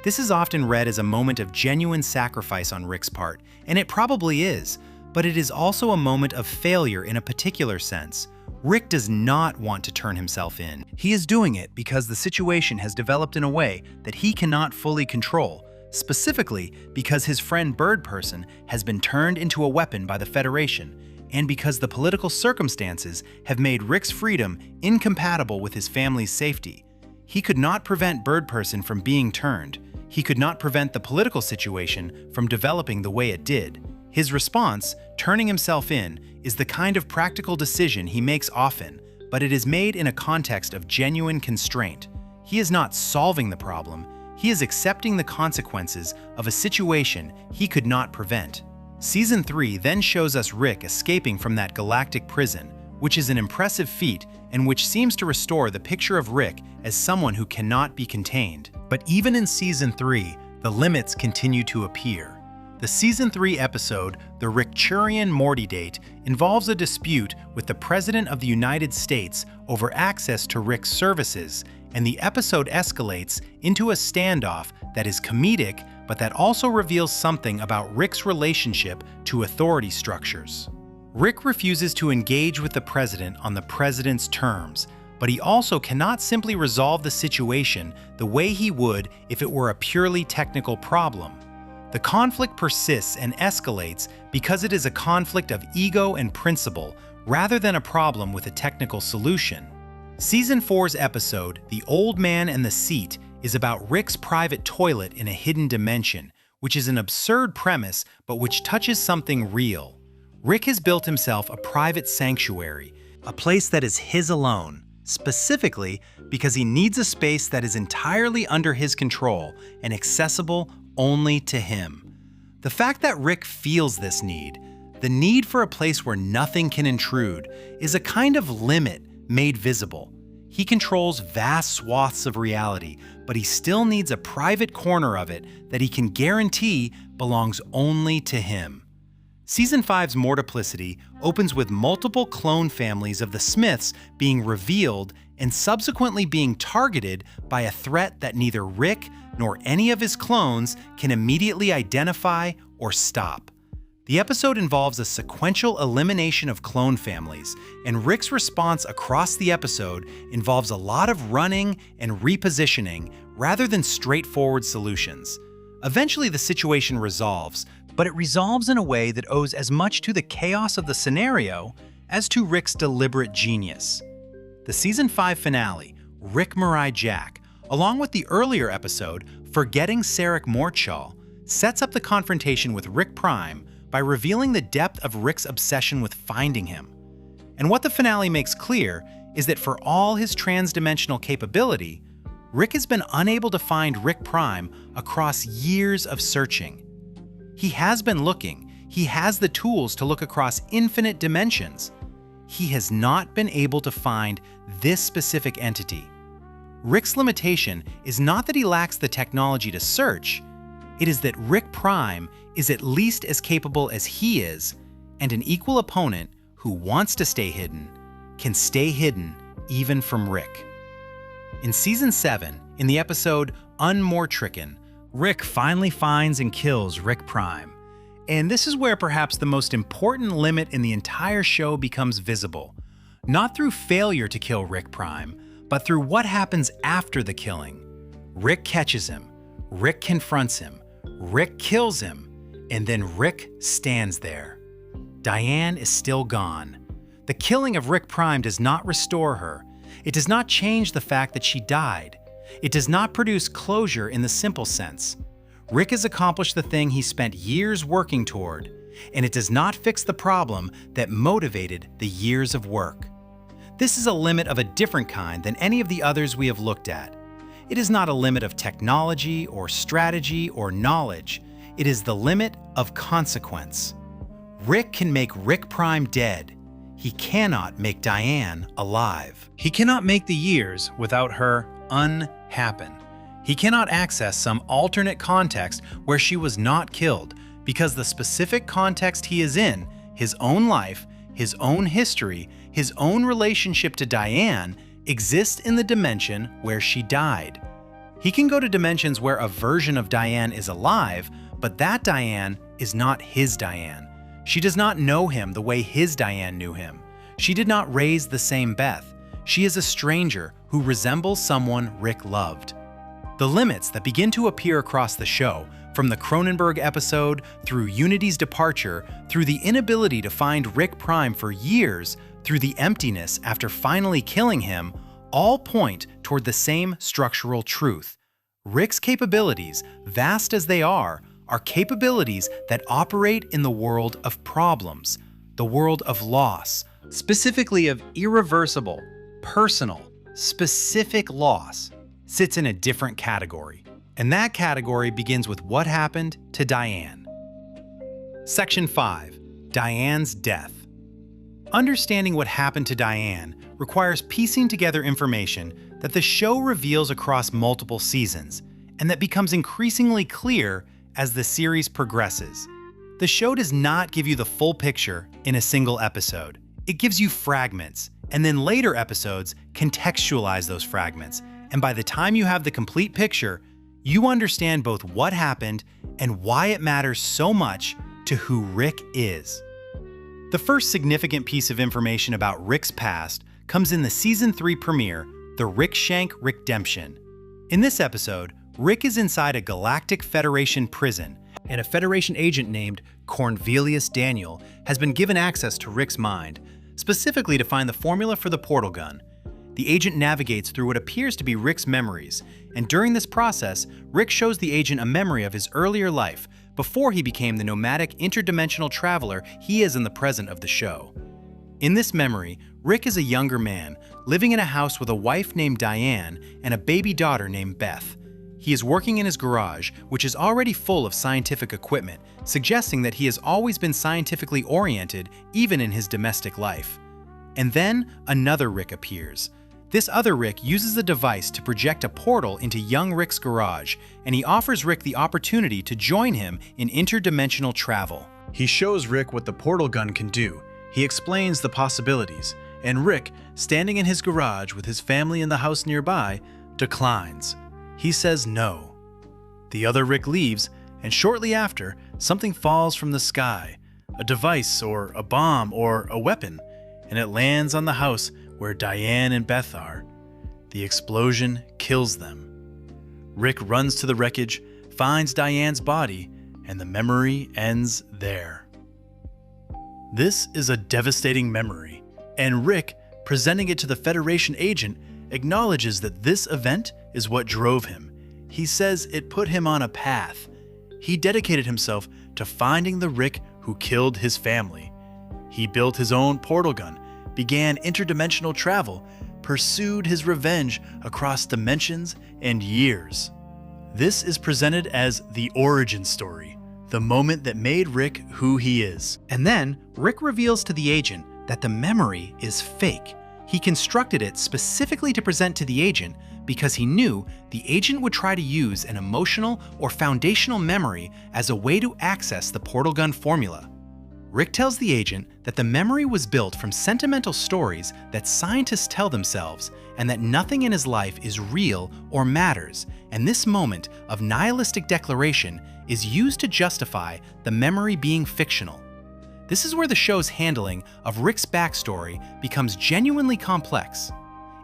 This is often read as a moment of genuine sacrifice on Rick's part, and it probably is, but it is also a moment of failure in a particular sense. Rick does not want to turn himself in. He is doing it because the situation has developed in a way that he cannot fully control, specifically because his friend Bird Person has been turned into a weapon by the Federation, and because the political circumstances have made Rick's freedom incompatible with his family's safety. He could not prevent Bird Person from being turned. He could not prevent the political situation from developing the way it did. His response, turning himself in, is the kind of practical decision he makes often, but it is made in a context of genuine constraint. He is not solving the problem, he is accepting the consequences of a situation he could not prevent. Season 3 then shows us Rick escaping from that galactic prison, which is an impressive feat and which seems to restore the picture of Rick as someone who cannot be contained. But even in Season 3, the limits continue to appear. The Season 3 episode, The Rick-Churian Morty Date, involves a dispute with the President of the United States over access to Rick's services, and the episode escalates into a standoff that is comedic but that also reveals something about Rick's relationship to authority structures. Rick refuses to engage with the President on the President's terms, but he also cannot simply resolve the situation the way he would if it were a purely technical problem. The conflict persists and escalates because it is a conflict of ego and principle rather than a problem with a technical solution. Season 4's episode, The Old Man and the Seat, is about Rick's private toilet in a hidden dimension, which is an absurd premise but which touches something real. Rick has built himself a private sanctuary, a place that is his alone, specifically because he needs a space that is entirely under his control and accessible only to him. The fact that Rick feels this need, the need for a place where nothing can intrude, is a kind of limit made visible. He controls vast swaths of reality, but he still needs a private corner of it that he can guarantee belongs only to him. Season 5's Mortiplicity opens with multiple clone families of the Smiths being revealed and subsequently being targeted by a threat that neither Rick nor any of his clones can immediately identify or stop. The episode involves a sequential elimination of clone families, and Rick's response across the episode involves a lot of running and repositioning rather than straightforward solutions. Eventually the situation resolves, but it resolves in a way that owes as much to the chaos of the scenario as to Rick's deliberate genius. The Season 5 finale, Rick Mirai Jack, along with the earlier episode, Forgetting Sarek Mortshaw, sets up the confrontation with Rick Prime by revealing the depth of Rick's obsession with finding him. And what the finale makes clear is that for all his trans-dimensional capability, Rick has been unable to find Rick Prime across years of searching. He has been looking, he has the tools to look across infinite dimensions. He has not been able to find this specific entity. Rick's limitation is not that he lacks the technology to search, it is that Rick Prime is at least as capable as he is, and an equal opponent who wants to stay hidden can stay hidden even from Rick. In Season 7, in the episode Unmortricken, Rick finally finds and kills Rick Prime. And this is where perhaps the most important limit in the entire show becomes visible. Not through failure to kill Rick Prime, but through what happens after the killing. Rick catches him, Rick confronts him, Rick kills him, and then Rick stands there. Diane is still gone. The killing of Rick Prime does not restore her. It does not change the fact that she died. It does not produce closure in the simple sense. Rick has accomplished the thing he spent years working toward, and it does not fix the problem that motivated the years of work. This is a limit of a different kind than any of the others we have looked at. It is not a limit of technology or strategy or knowledge. It is the limit of consequence. Rick can make Rick Prime dead. He cannot make Diane alive. He cannot make the years without her unhappen. He cannot access some alternate context where she was not killed, because the specific context he is in, his own life, his own history, his own relationship to Diane, exists in the dimension where she died. He can go to dimensions where a version of Diane is alive, but that Diane is not his Diane. She does not know him the way his Diane knew him. She did not raise the same Beth. She is a stranger who resembles someone Rick loved. The limits that begin to appear across the show, from the Cronenberg episode, through Unity's departure, through the inability to find Rick Prime for years, through the emptiness after finally killing him, all point toward the same structural truth. Rick's capabilities, vast as they are capabilities that operate in the world of problems, the world of loss, specifically of irreversible, personal, specific loss, sits in a different category. And that category begins with what happened to Diane. Section 5. Diane's death. Understanding what happened to Diane requires piecing together information that the show reveals across multiple seasons, and that becomes increasingly clear as the series progresses. The show does not give you the full picture in a single episode. It gives you fragments, and then later episodes contextualize those fragments. And by the time you have the complete picture, you understand both what happened and why it matters so much to who Rick is. The first significant piece of information about Rick's past comes in the Season 3 premiere, The Rick Shank Rickdemption. In this episode, Rick is inside a Galactic Federation prison, and a Federation agent named Cornelius Daniel has been given access to Rick's mind, specifically to find the formula for the portal gun. The agent navigates through what appears to be Rick's memories, and during this process, Rick shows the agent a memory of his earlier life before he became the nomadic interdimensional traveler he is in the present of the show. In this memory, Rick is a younger man, living in a house with a wife named Diane and a baby daughter named Beth. He is working in his garage, which is already full of scientific equipment, suggesting that he has always been scientifically oriented even in his domestic life. And then another Rick appears. This other Rick uses the device to project a portal into young Rick's garage, and he offers Rick the opportunity to join him in interdimensional travel. He shows Rick what the portal gun can do. He explains the possibilities, and Rick, standing in his garage with his family in the house nearby, declines. He says no. The other Rick leaves, and shortly after, something falls from the sky, a device or a bomb or a weapon, and it lands on the house where Diane and Beth are. The explosion kills them. Rick runs to the wreckage, finds Diane's body, and the memory ends there. This is a devastating memory, and Rick, presenting it to the Federation agent, acknowledges that this event is what drove him. He says it put him on a path. He dedicated himself to finding the Rick who killed his family. He built his own portal gun, began interdimensional travel, pursued his revenge across dimensions and years. This is presented as the origin story, the moment that made Rick who he is. And then Rick reveals to the agent that the memory is fake. He constructed it specifically to present to the agent because he knew the agent would try to use an emotional or foundational memory as a way to access the portal gun formula. Rick tells the agent that the memory was built from sentimental stories that scientists tell themselves and that nothing in his life is real or matters, and this moment of nihilistic declaration is used to justify the memory being fictional. This is where the show's handling of Rick's backstory becomes genuinely complex.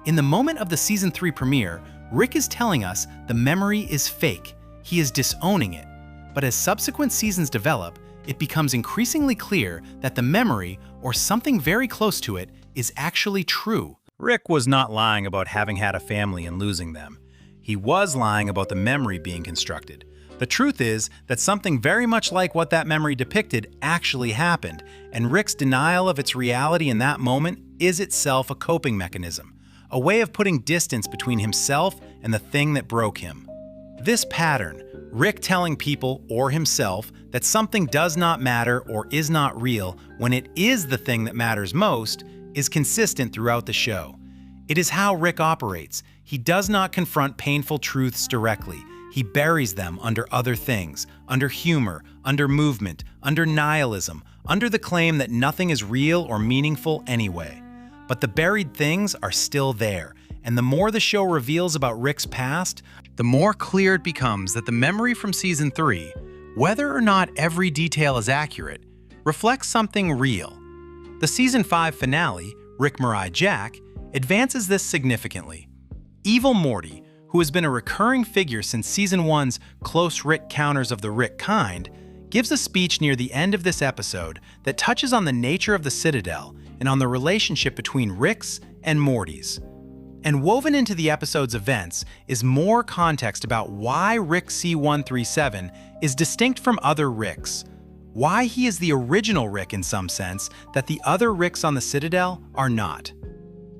In the moment of the Season 3 premiere, Rick is telling us the memory is fake. He is disowning it. But as subsequent seasons develop, it becomes increasingly clear that the memory, or something very close to it, is actually true. Rick was not lying about having had a family and losing them. He was lying about the memory being constructed. The truth is that something very much like what that memory depicted actually happened, and Rick's denial of its reality in that moment is itself a coping mechanism, a way of putting distance between himself and the thing that broke him. This pattern, Rick telling people or himself that something does not matter or is not real when it is the thing that matters most, is consistent throughout the show. It is how Rick operates. He does not confront painful truths directly. He buries them under other things, under humor, under movement, under nihilism, under the claim that nothing is real or meaningful anyway. But the buried things are still there, and the more the show reveals about Rick's past, the more clear it becomes that the memory from Season 3, whether or not every detail is accurate, reflects something real. The Season 5 finale, Rick Mirai Jack, advances this significantly. Evil Morty, who has been a recurring figure since Season 1's close Rick counters of the Rick kind, gives a speech near the end of this episode that touches on the nature of the Citadel and on the relationship between Rick's and Morty's. And woven into the episode's events is more context about why Rick C137 is distinct from other Ricks, why he is the original Rick in some sense that the other Ricks on the Citadel are not.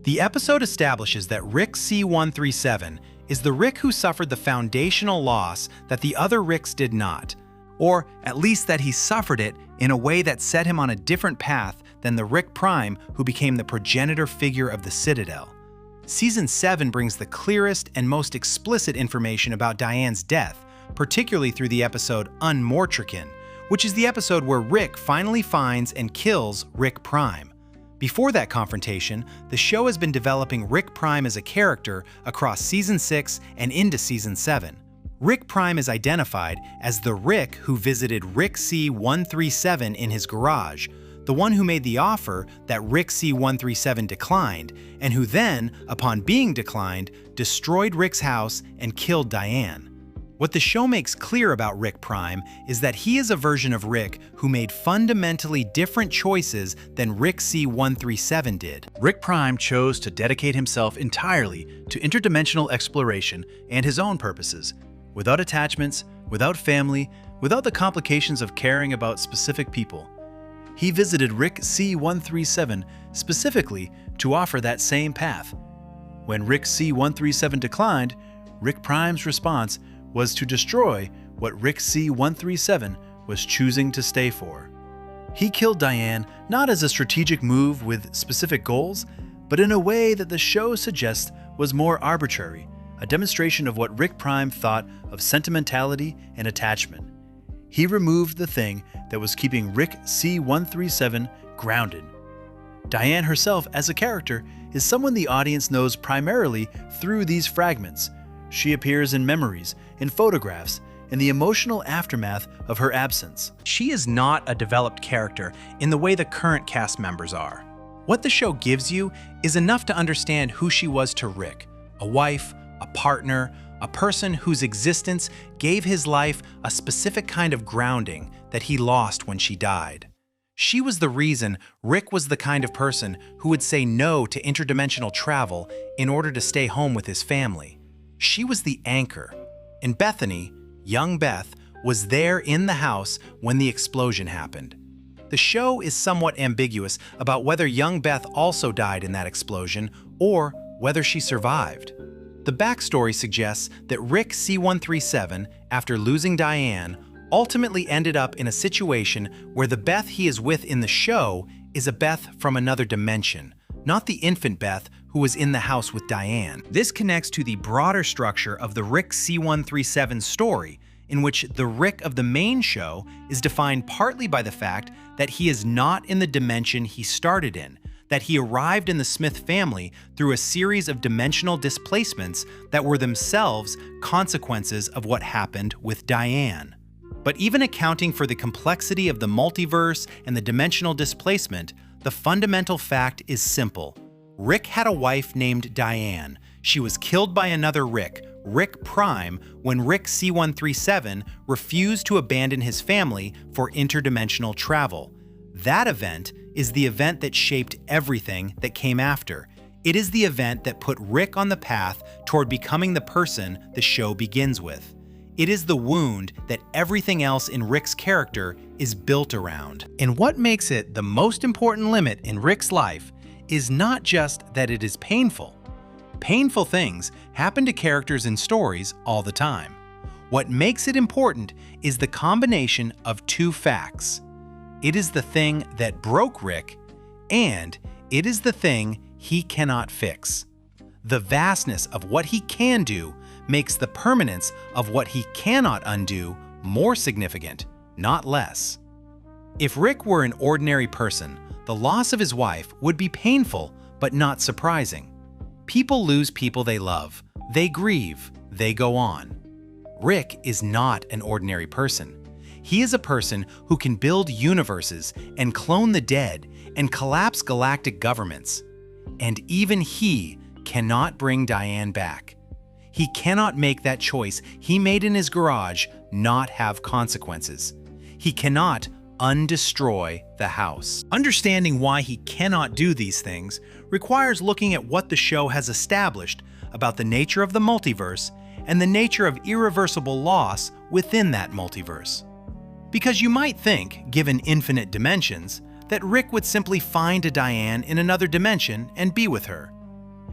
The episode establishes that Rick C137 is the Rick who suffered the foundational loss that the other Ricks did not, or at least that he suffered it in a way that set him on a different path than the Rick Prime who became the progenitor figure of the Citadel. Season 7 brings the clearest and most explicit information about Diane's death, particularly through the episode Unmortrican, which is the episode where Rick finally finds and kills Rick Prime. Before that confrontation, the show has been developing Rick Prime as a character across Season 6 and into Season 7. Rick Prime is identified as the Rick who visited Rick C137 in his garage, the one who made the offer that Rick C137 declined, and who then, upon being declined, destroyed Rick's house and killed Diane. What the show makes clear about Rick Prime is that he is a version of Rick who made fundamentally different choices than Rick C137 did. Rick Prime chose to dedicate himself entirely to interdimensional exploration and his own purposes, without attachments, without family, without the complications of caring about specific people. He visited Rick C137 specifically to offer that same path. When Rick C137 declined, Rick Prime's response was to destroy what Rick C137 was choosing to stay for. He killed Diane not as a strategic move with specific goals, but in a way that the show suggests was more arbitrary, a demonstration of what Rick Prime thought of sentimentality and attachment. He removed the thing that was keeping Rick C137 grounded. Diane herself as a character is someone the audience knows primarily through these fragments. She appears in memories, in photographs, in the emotional aftermath of her absence. She is not a developed character in the way the current cast members are. What the show gives you is enough to understand who she was to Rick, a wife, a partner, a person whose existence gave his life a specific kind of grounding that he lost when she died. She was the reason Rick was the kind of person who would say no to interdimensional travel in order to stay home with his family. She was the anchor. And Bethany, young Beth, was there in the house when the explosion happened. The show is somewhat ambiguous about whether young Beth also died in that explosion or whether she survived. The backstory suggests that Rick C137, after losing Diane, ultimately ended up in a situation where the Beth he is with in the show is a Beth from another dimension, not the infant Beth who was in the house with Diane. This connects to the broader structure of the Rick C137 story, in which the Rick of the main show is defined partly by the fact that he is not in the dimension he started in, that he arrived in the Smith family through a series of dimensional displacements that were themselves consequences of what happened with Diane. But even accounting for the complexity of the multiverse and the dimensional displacement, the fundamental fact is simple. Rick had a wife named Diane. She was killed by another Rick, Rick Prime, when Rick C-137 refused to abandon his family for interdimensional travel. That event is the event that shaped everything that came after. It is the event that put Rick on the path toward becoming the person the show begins with. It is the wound that everything else in Rick's character is built around. And what makes it the most important limit in Rick's life is not just that it is painful. Painful things happen to characters in stories all the time. What makes it important is the combination of two facts. It is the thing that broke Rick, and it is the thing he cannot fix. The vastness of what he can do makes the permanence of what he cannot undo more significant, not less. If Rick were an ordinary person, the loss of his wife would be painful but not surprising. People lose people they love. They grieve. They go on. Rick is not an ordinary person. He is a person who can build universes and clone the dead and collapse galactic governments. And even he cannot bring Diane back. He cannot make that choice he made in his garage not have consequences. He cannot undestroy the house. Understanding why he cannot do these things requires looking at what the show has established about the nature of the multiverse and the nature of irreversible loss within that multiverse. Because you might think, given infinite dimensions, that Rick would simply find a Diane in another dimension and be with her.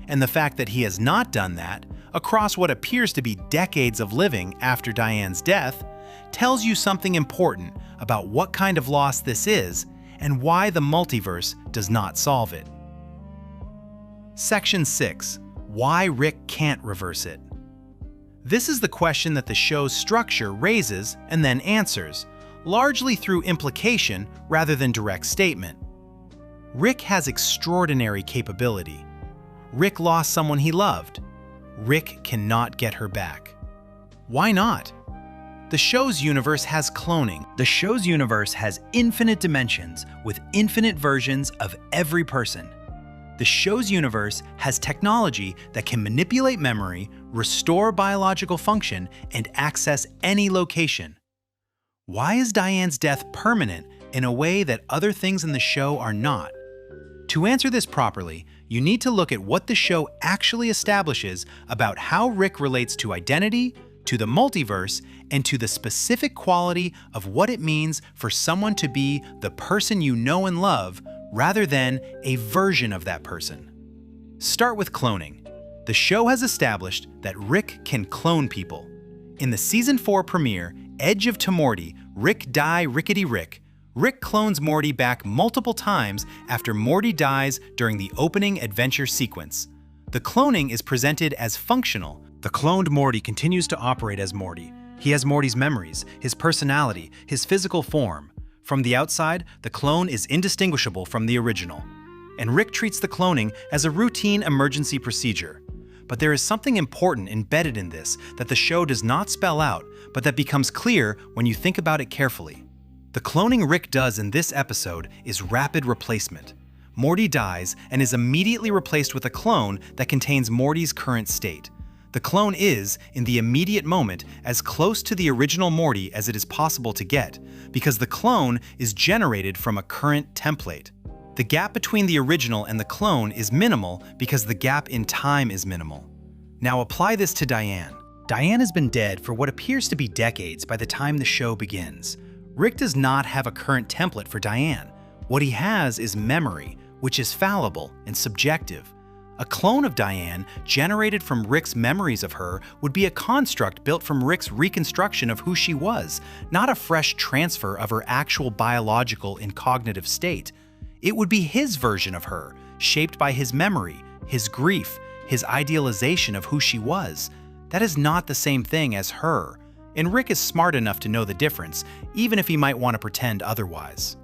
And the fact that he has not done that, across what appears to be decades of living after Diane's death, tells you something important about what kind of loss this is and why the multiverse does not solve it. Section 6. Why Rick can't reverse it. This is the question that the show's structure raises and then answers, largely through implication rather than direct statement. Rick has extraordinary capability. Rick lost someone he loved. Rick cannot get her back. Why not? The show's universe has cloning. The show's universe has infinite dimensions with infinite versions of every person. The show's universe has technology that can manipulate memory, restore biological function, and access any location. Why is Diane's death permanent in a way that other things in the show are not? To answer this properly, you need to look at what the show actually establishes about how Rick relates to identity, to the multiverse, and to the specific quality of what it means for someone to be the person you know and love rather than a version of that person. Start with cloning. The show has established that Rick can clone people. In the Season 4 premiere, Edge of Tomorty, Rick Die Rickety Rick, Rick clones Morty back multiple times after Morty dies during the opening adventure sequence. The cloning is presented as functional. The cloned Morty continues to operate as Morty. He has Morty's memories, his personality, his physical form. From the outside, the clone is indistinguishable from the original. And Rick treats the cloning as a routine emergency procedure. But there is something important embedded in this that the show does not spell out, but that becomes clear when you think about it carefully. The cloning Rick does in this episode is rapid replacement. Morty dies and is immediately replaced with a clone that contains Morty's current state. The clone is, in the immediate moment, as close to the original Morty as it is possible to get, because the clone is generated from a current template. The gap between the original and the clone is minimal because the gap in time is minimal. Now apply this to Diane. Diane has been dead for what appears to be decades by the time the show begins. Rick does not have a current template for Diane. What he has is memory, which is fallible and subjective. A clone of Diane, generated from Rick's memories of her, would be a construct built from Rick's reconstruction of who she was, not a fresh transfer of her actual biological and cognitive state. It would be his version of her, shaped by his memory, his grief, his idealization of who she was. That is not the same thing as her. and Rick is smart enough to know the difference, even if he might want to pretend otherwise.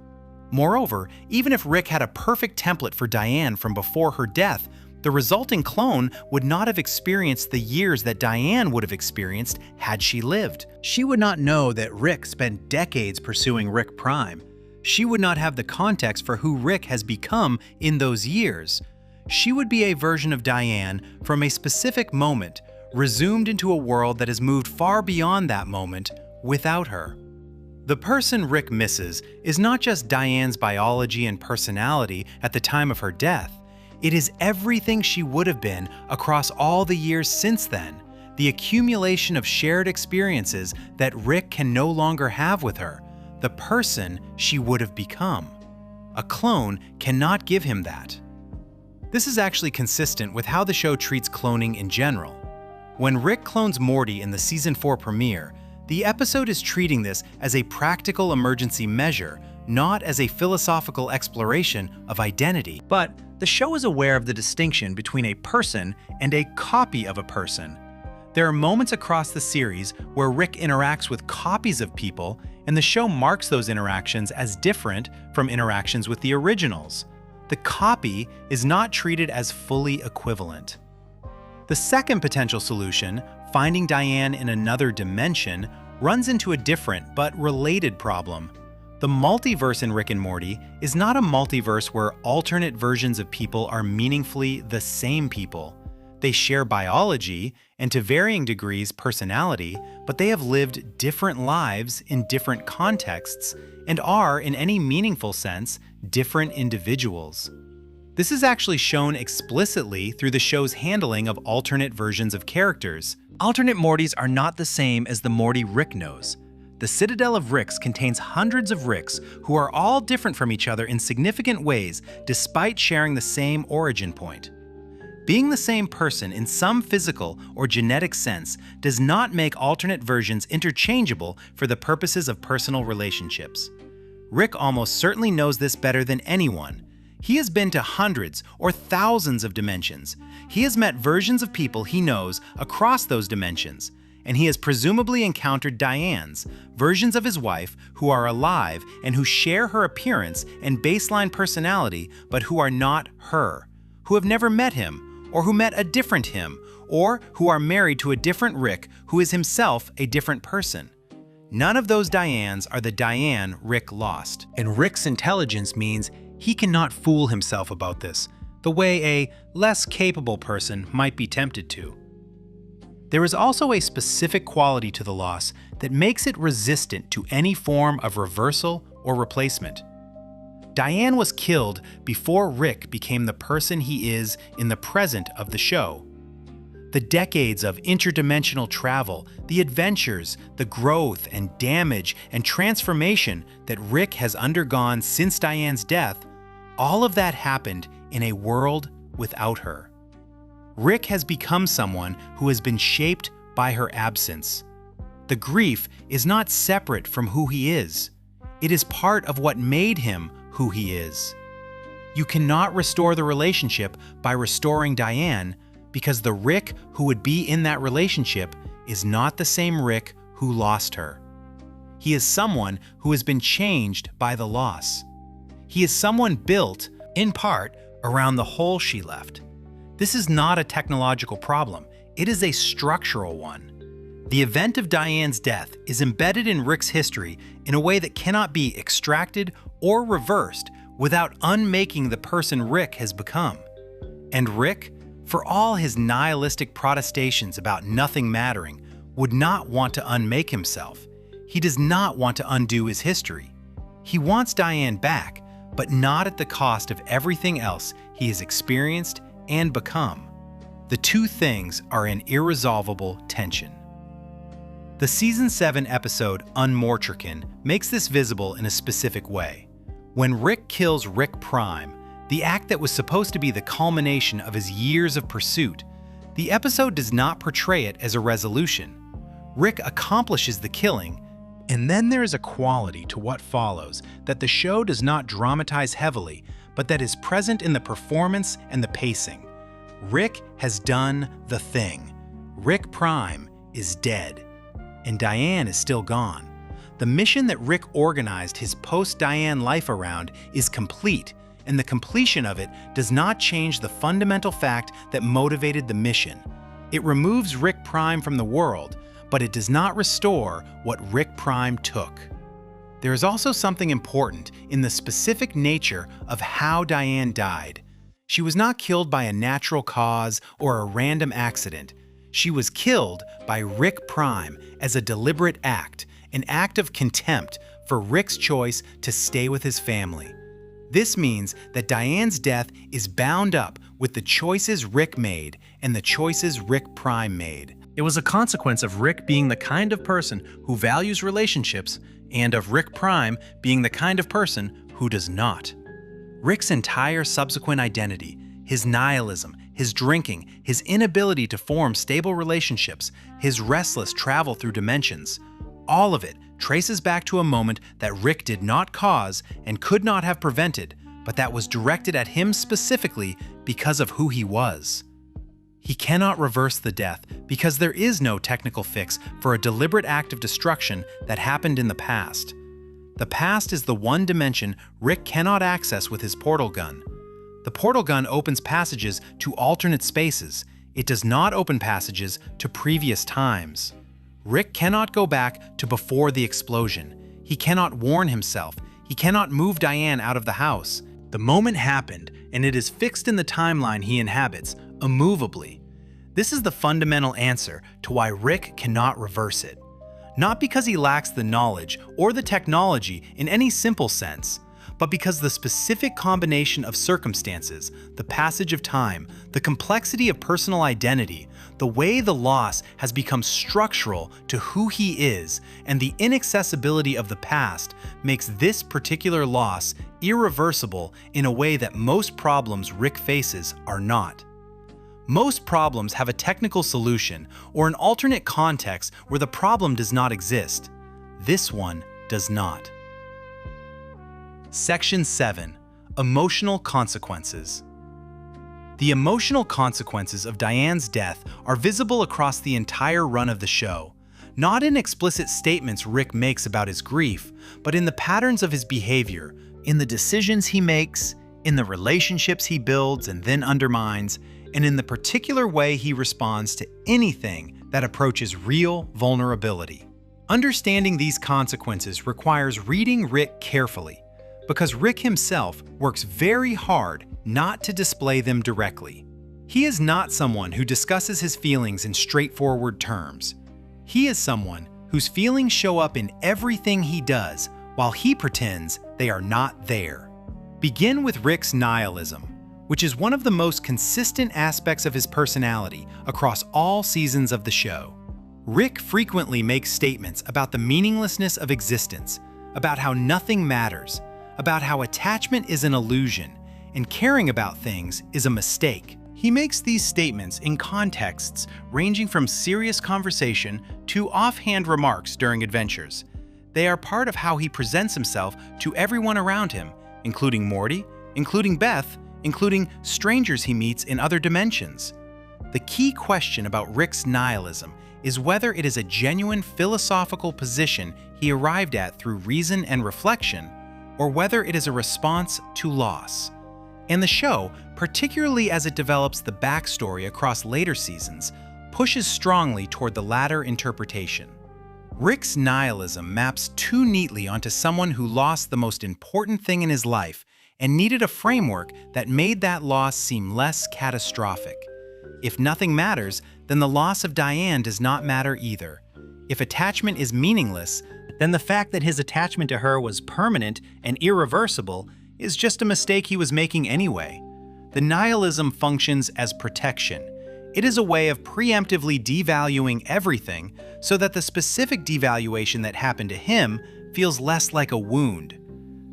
Moreover, even if Rick had a perfect template for Diane from before her death, the resulting clone would not have experienced the years that Diane would have experienced had she lived. She would not know that Rick spent decades pursuing Rick Prime. She would not have the context for who Rick has become in those years. She would be a version of Diane from a specific moment, resumed into a world that has moved far beyond that moment without her. The person Rick misses is not just Diane's biology and personality at the time of her death. It is everything she would have been across all the years since then, the accumulation of shared experiences that Rick can no longer have with her, the person she would have become. A clone cannot give him that. This is actually consistent with how the show treats cloning in general. When Rick clones Morty in the Season 4 premiere, the episode is treating this as a practical emergency measure, not as a philosophical exploration of identity. But the show is aware of the distinction between a person and a copy of a person. There are moments across the series where Rick interacts with copies of people, and the show marks those interactions as different from interactions with the originals. The copy is not treated as fully equivalent. The second potential solution, finding Diane in another dimension, runs into a different but related problem. The multiverse in Rick and Morty is not a multiverse where alternate versions of people are meaningfully the same people. They share biology and to varying degrees personality, but they have lived different lives in different contexts and are, in any meaningful sense, different individuals. This is actually shown explicitly through the show's handling of alternate versions of characters. Alternate Mortys are not the same as the Morty Rick knows. The Citadel of Ricks contains hundreds of Ricks who are all different from each other in significant ways despite sharing the same origin point. Being the same person in some physical or genetic sense does not make alternate versions interchangeable for the purposes of personal relationships. Rick almost certainly knows this better than anyone. He has been to hundreds or thousands of dimensions. He has met versions of people he knows across those dimensions, and he has presumably encountered Diane's, versions of his wife who are alive and who share her appearance and baseline personality but who are not her, who have never met him, or who met a different him, or who are married to a different Rick who is himself a different person. None of those Dianes are the Diane Rick lost, and Rick's intelligence means he cannot fool himself about this, the way a less capable person might be tempted to. There is also a specific quality to the loss that makes it resistant to any form of reversal or replacement. Diane was killed before Rick became the person he is in the present of the show. The decades of interdimensional travel, the adventures, the growth and damage and transformation that Rick has undergone since Diane's death, all of that happened in a world without her. Rick has become someone who has been shaped by her absence. The grief is not separate from who he is. It is part of what made him who he is. You cannot restore the relationship by restoring Diane because the Rick who would be in that relationship is not the same Rick who lost her. He is someone who has been changed by the loss. He is someone built, in part, around the hole she left. This is not a technological problem. It is a structural one. The event of Diane's death is embedded in Rick's history in a way that cannot be extracted or reversed without unmaking the person Rick has become. And Rick, for all his nihilistic protestations about nothing mattering, would not want to unmake himself. He does not want to undo his history. He wants Diane back, but not at the cost of everything else he has experienced and become. The two things are in irresolvable tension. The Season 7 episode Unmortrican makes this visible in a specific way. When Rick kills Rick Prime, the act that was supposed to be the culmination of his years of pursuit, the episode does not portray it as a resolution. Rick accomplishes the killing, and then there is a quality to what follows that the show does not dramatize heavily, but that is present in the performance and the pacing. Rick has done the thing. Rick Prime is dead. and Diane is still gone. The mission that Rick organized his post-Diane life around is complete, and the completion of it does not change the fundamental fact that motivated the mission. It removes Rick Prime from the world, but it does not restore what Rick Prime took. There is also something important in the specific nature of how Diane died. She was not killed by a natural cause or a random accident. She was killed by Rick Prime as a deliberate act, an act of contempt for Rick's choice to stay with his family. This means that Diane's death is bound up with the choices Rick made and the choices Rick Prime made. It was a consequence of Rick being the kind of person who values relationships and of Rick Prime being the kind of person who does not. Rick's entire subsequent identity, his nihilism, his drinking, his inability to form stable relationships, his restless travel through dimensions, all of it traces back to a moment that Rick did not cause and could not have prevented, but that was directed at him specifically because of who he was. He cannot reverse the death because there is no technical fix for a deliberate act of destruction that happened in the past. The past is the one dimension Rick cannot access with his portal gun. The portal gun opens passages to alternate spaces. It does not open passages to previous times. Rick cannot go back to before the explosion. He cannot warn himself. He cannot move Diane out of the house. The moment happened, and it is fixed in the timeline he inhabits, immovably. This is the fundamental answer to why Rick cannot reverse it. Not because he lacks the knowledge or the technology in any simple sense, but because the specific combination of circumstances, the passage of time, the complexity of personal identity, the way the loss has become structural to who he is, and the inaccessibility of the past makes this particular loss irreversible in a way that most problems Rick faces are not. Most problems have a technical solution or an alternate context where the problem does not exist. This one does not. Section 7. Emotional Consequences. The emotional consequences of Diane's death are visible across the entire run of the show, not in explicit statements Rick makes about his grief, but in the patterns of his behavior, in the decisions he makes, in the relationships he builds and then undermines, and in the particular way he responds to anything that approaches real vulnerability. Understanding these consequences requires reading Rick carefully, because Rick himself works very hard not to display them directly. He is not someone who discusses his feelings in straightforward terms. He is someone whose feelings show up in everything he does while he pretends they are not there. Begin with Rick's nihilism, which is one of the most consistent aspects of his personality across all seasons of the show. Rick frequently makes statements about the meaninglessness of existence, about how nothing matters, about how attachment is an illusion, and caring about things is a mistake. He makes these statements in contexts ranging from serious conversation to offhand remarks during adventures. They are part of how he presents himself to everyone around him, including Morty, including Beth, including strangers he meets in other dimensions. The key question about Rick's nihilism is whether it is a genuine philosophical position he arrived at through reason and reflection, or whether it is a response to loss. And the show, particularly as it develops the backstory across later seasons, pushes strongly toward the latter interpretation. Rick's nihilism maps too neatly onto someone who lost the most important thing in his life and needed a framework that made that loss seem less catastrophic. If nothing matters, then the loss of Diane does not matter either. If attachment is meaningless, then the fact that his attachment to her was permanent and irreversible is just a mistake he was making anyway. The nihilism functions as protection. It is a way of preemptively devaluing everything so that the specific devaluation that happened to him feels less like a wound.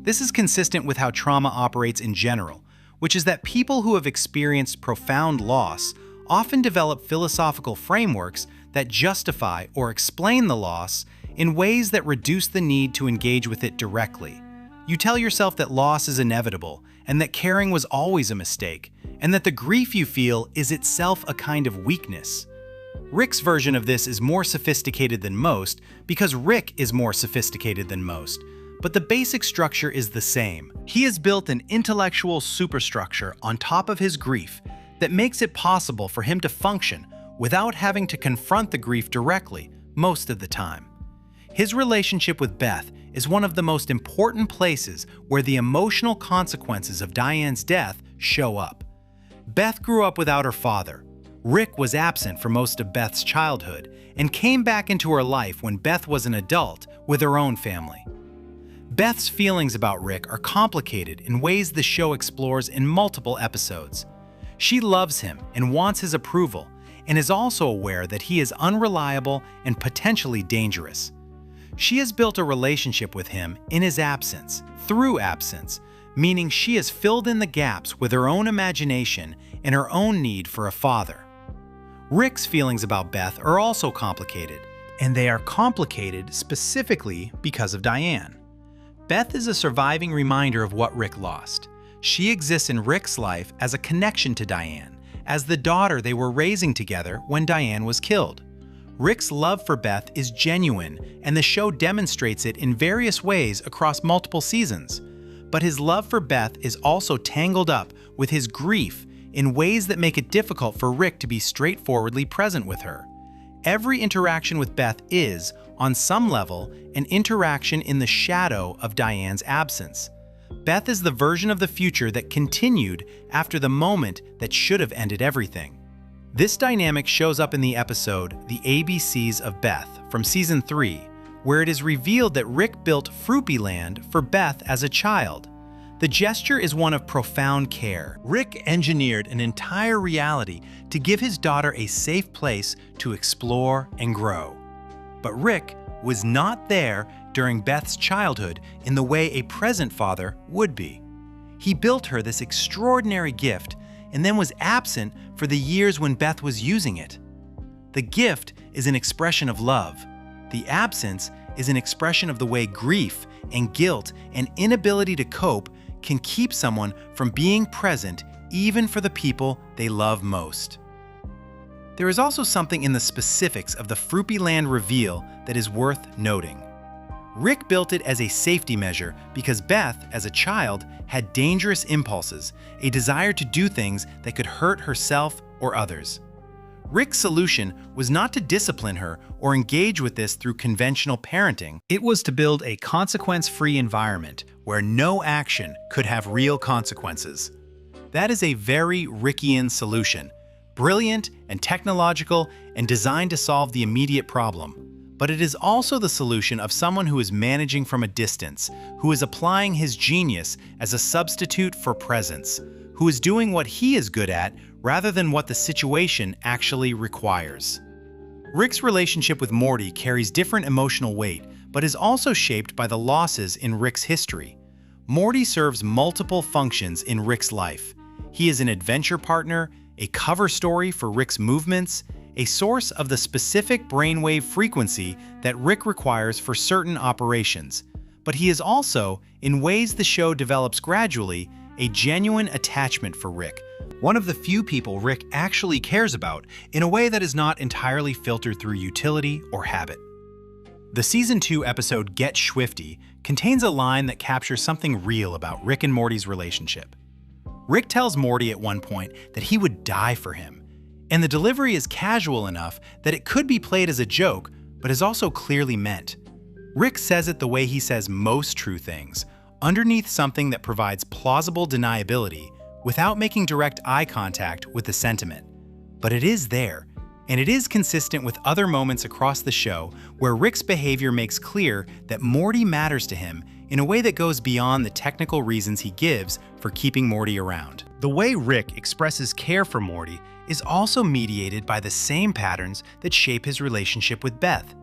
This is consistent with how trauma operates in general, which is that people who have experienced profound loss often develop philosophical frameworks that justify or explain the loss in ways that reduce the need to engage with it directly. You tell yourself that loss is inevitable, and that caring was always a mistake, and that the grief you feel is itself a kind of weakness. Rick's version of this is more sophisticated than most because Rick is more sophisticated than most, but the basic structure is the same. He has built an intellectual superstructure on top of his grief that makes it possible for him to function without having to confront the grief directly most of the time. His relationship with Beth is one of the most important places where the emotional consequences of Diane's death show up. Beth grew up without her father. Rick was absent for most of Beth's childhood and came back into her life when Beth was an adult with her own family. Beth's feelings about Rick are complicated in ways the show explores in multiple episodes. She loves him and wants his approval, and is also aware that he is unreliable and potentially dangerous. She has built a relationship with him in his absence, through absence, meaning she has filled in the gaps with her own imagination and her own need for a father. Rick's feelings about Beth are also complicated, and they are complicated specifically because of Diane. Beth is a surviving reminder of what Rick lost. She exists in Rick's life as a connection to Diane, as the daughter they were raising together when Diane was killed. Rick's love for Beth is genuine, and the show demonstrates it in various ways across multiple seasons. But his love for Beth is also tangled up with his grief in ways that make it difficult for Rick to be straightforwardly present with her. Every interaction with Beth is, on some level, an interaction in the shadow of Diane's absence. Beth is the version of the future that continued after the moment that should have ended everything. This dynamic shows up in the episode The ABCs of Beth from Season 3, where it is revealed that Rick built Fruity Land for Beth as a child. The gesture is one of profound care. Rick engineered an entire reality to give his daughter a safe place to explore and grow. But Rick was not there during Beth's childhood in the way a present father would be. He built her this extraordinary gift and then was absent for the years when Beth was using it. The gift is an expression of love. The absence is an expression of the way grief and guilt and inability to cope can keep someone from being present even for the people they love most. There is also something in the specifics of the Fruity Land reveal that is worth noting. Rick built it as a safety measure because Beth, as a child, had dangerous impulses, a desire to do things that could hurt herself or others. Rick's solution was not to discipline her or engage with this through conventional parenting. It was to build a consequence-free environment where no action could have real consequences. That is a very Rickian solution, brilliant and technological and designed to solve the immediate problem. But it is also the solution of someone who is managing from a distance, who is applying his genius as a substitute for presence, who is doing what he is good at rather than what the situation actually requires. Rick's relationship with Morty carries different emotional weight, but is also shaped by the losses in Rick's history. Morty serves multiple functions in Rick's life. He is an adventure partner, a cover story for Rick's movements, a source of the specific brainwave frequency that Rick requires for certain operations. But he is also, in ways the show develops gradually, a genuine attachment for Rick, one of the few people Rick actually cares about in a way that is not entirely filtered through utility or habit. The Season 2 episode Get Swifty contains a line that captures something real about Rick and Morty's relationship. Rick tells Morty at one point that he would die for him, and the delivery is casual enough that it could be played as a joke, but is also clearly meant. Rick says it the way he says most true things, underneath something that provides plausible deniability without making direct eye contact with the sentiment. But it is there, and it is consistent with other moments across the show where Rick's behavior makes clear that Morty matters to him in a way that goes beyond the technical reasons he gives for keeping Morty around. The way Rick expresses care for Morty is also mediated by the same patterns that shape his relationship with Beth.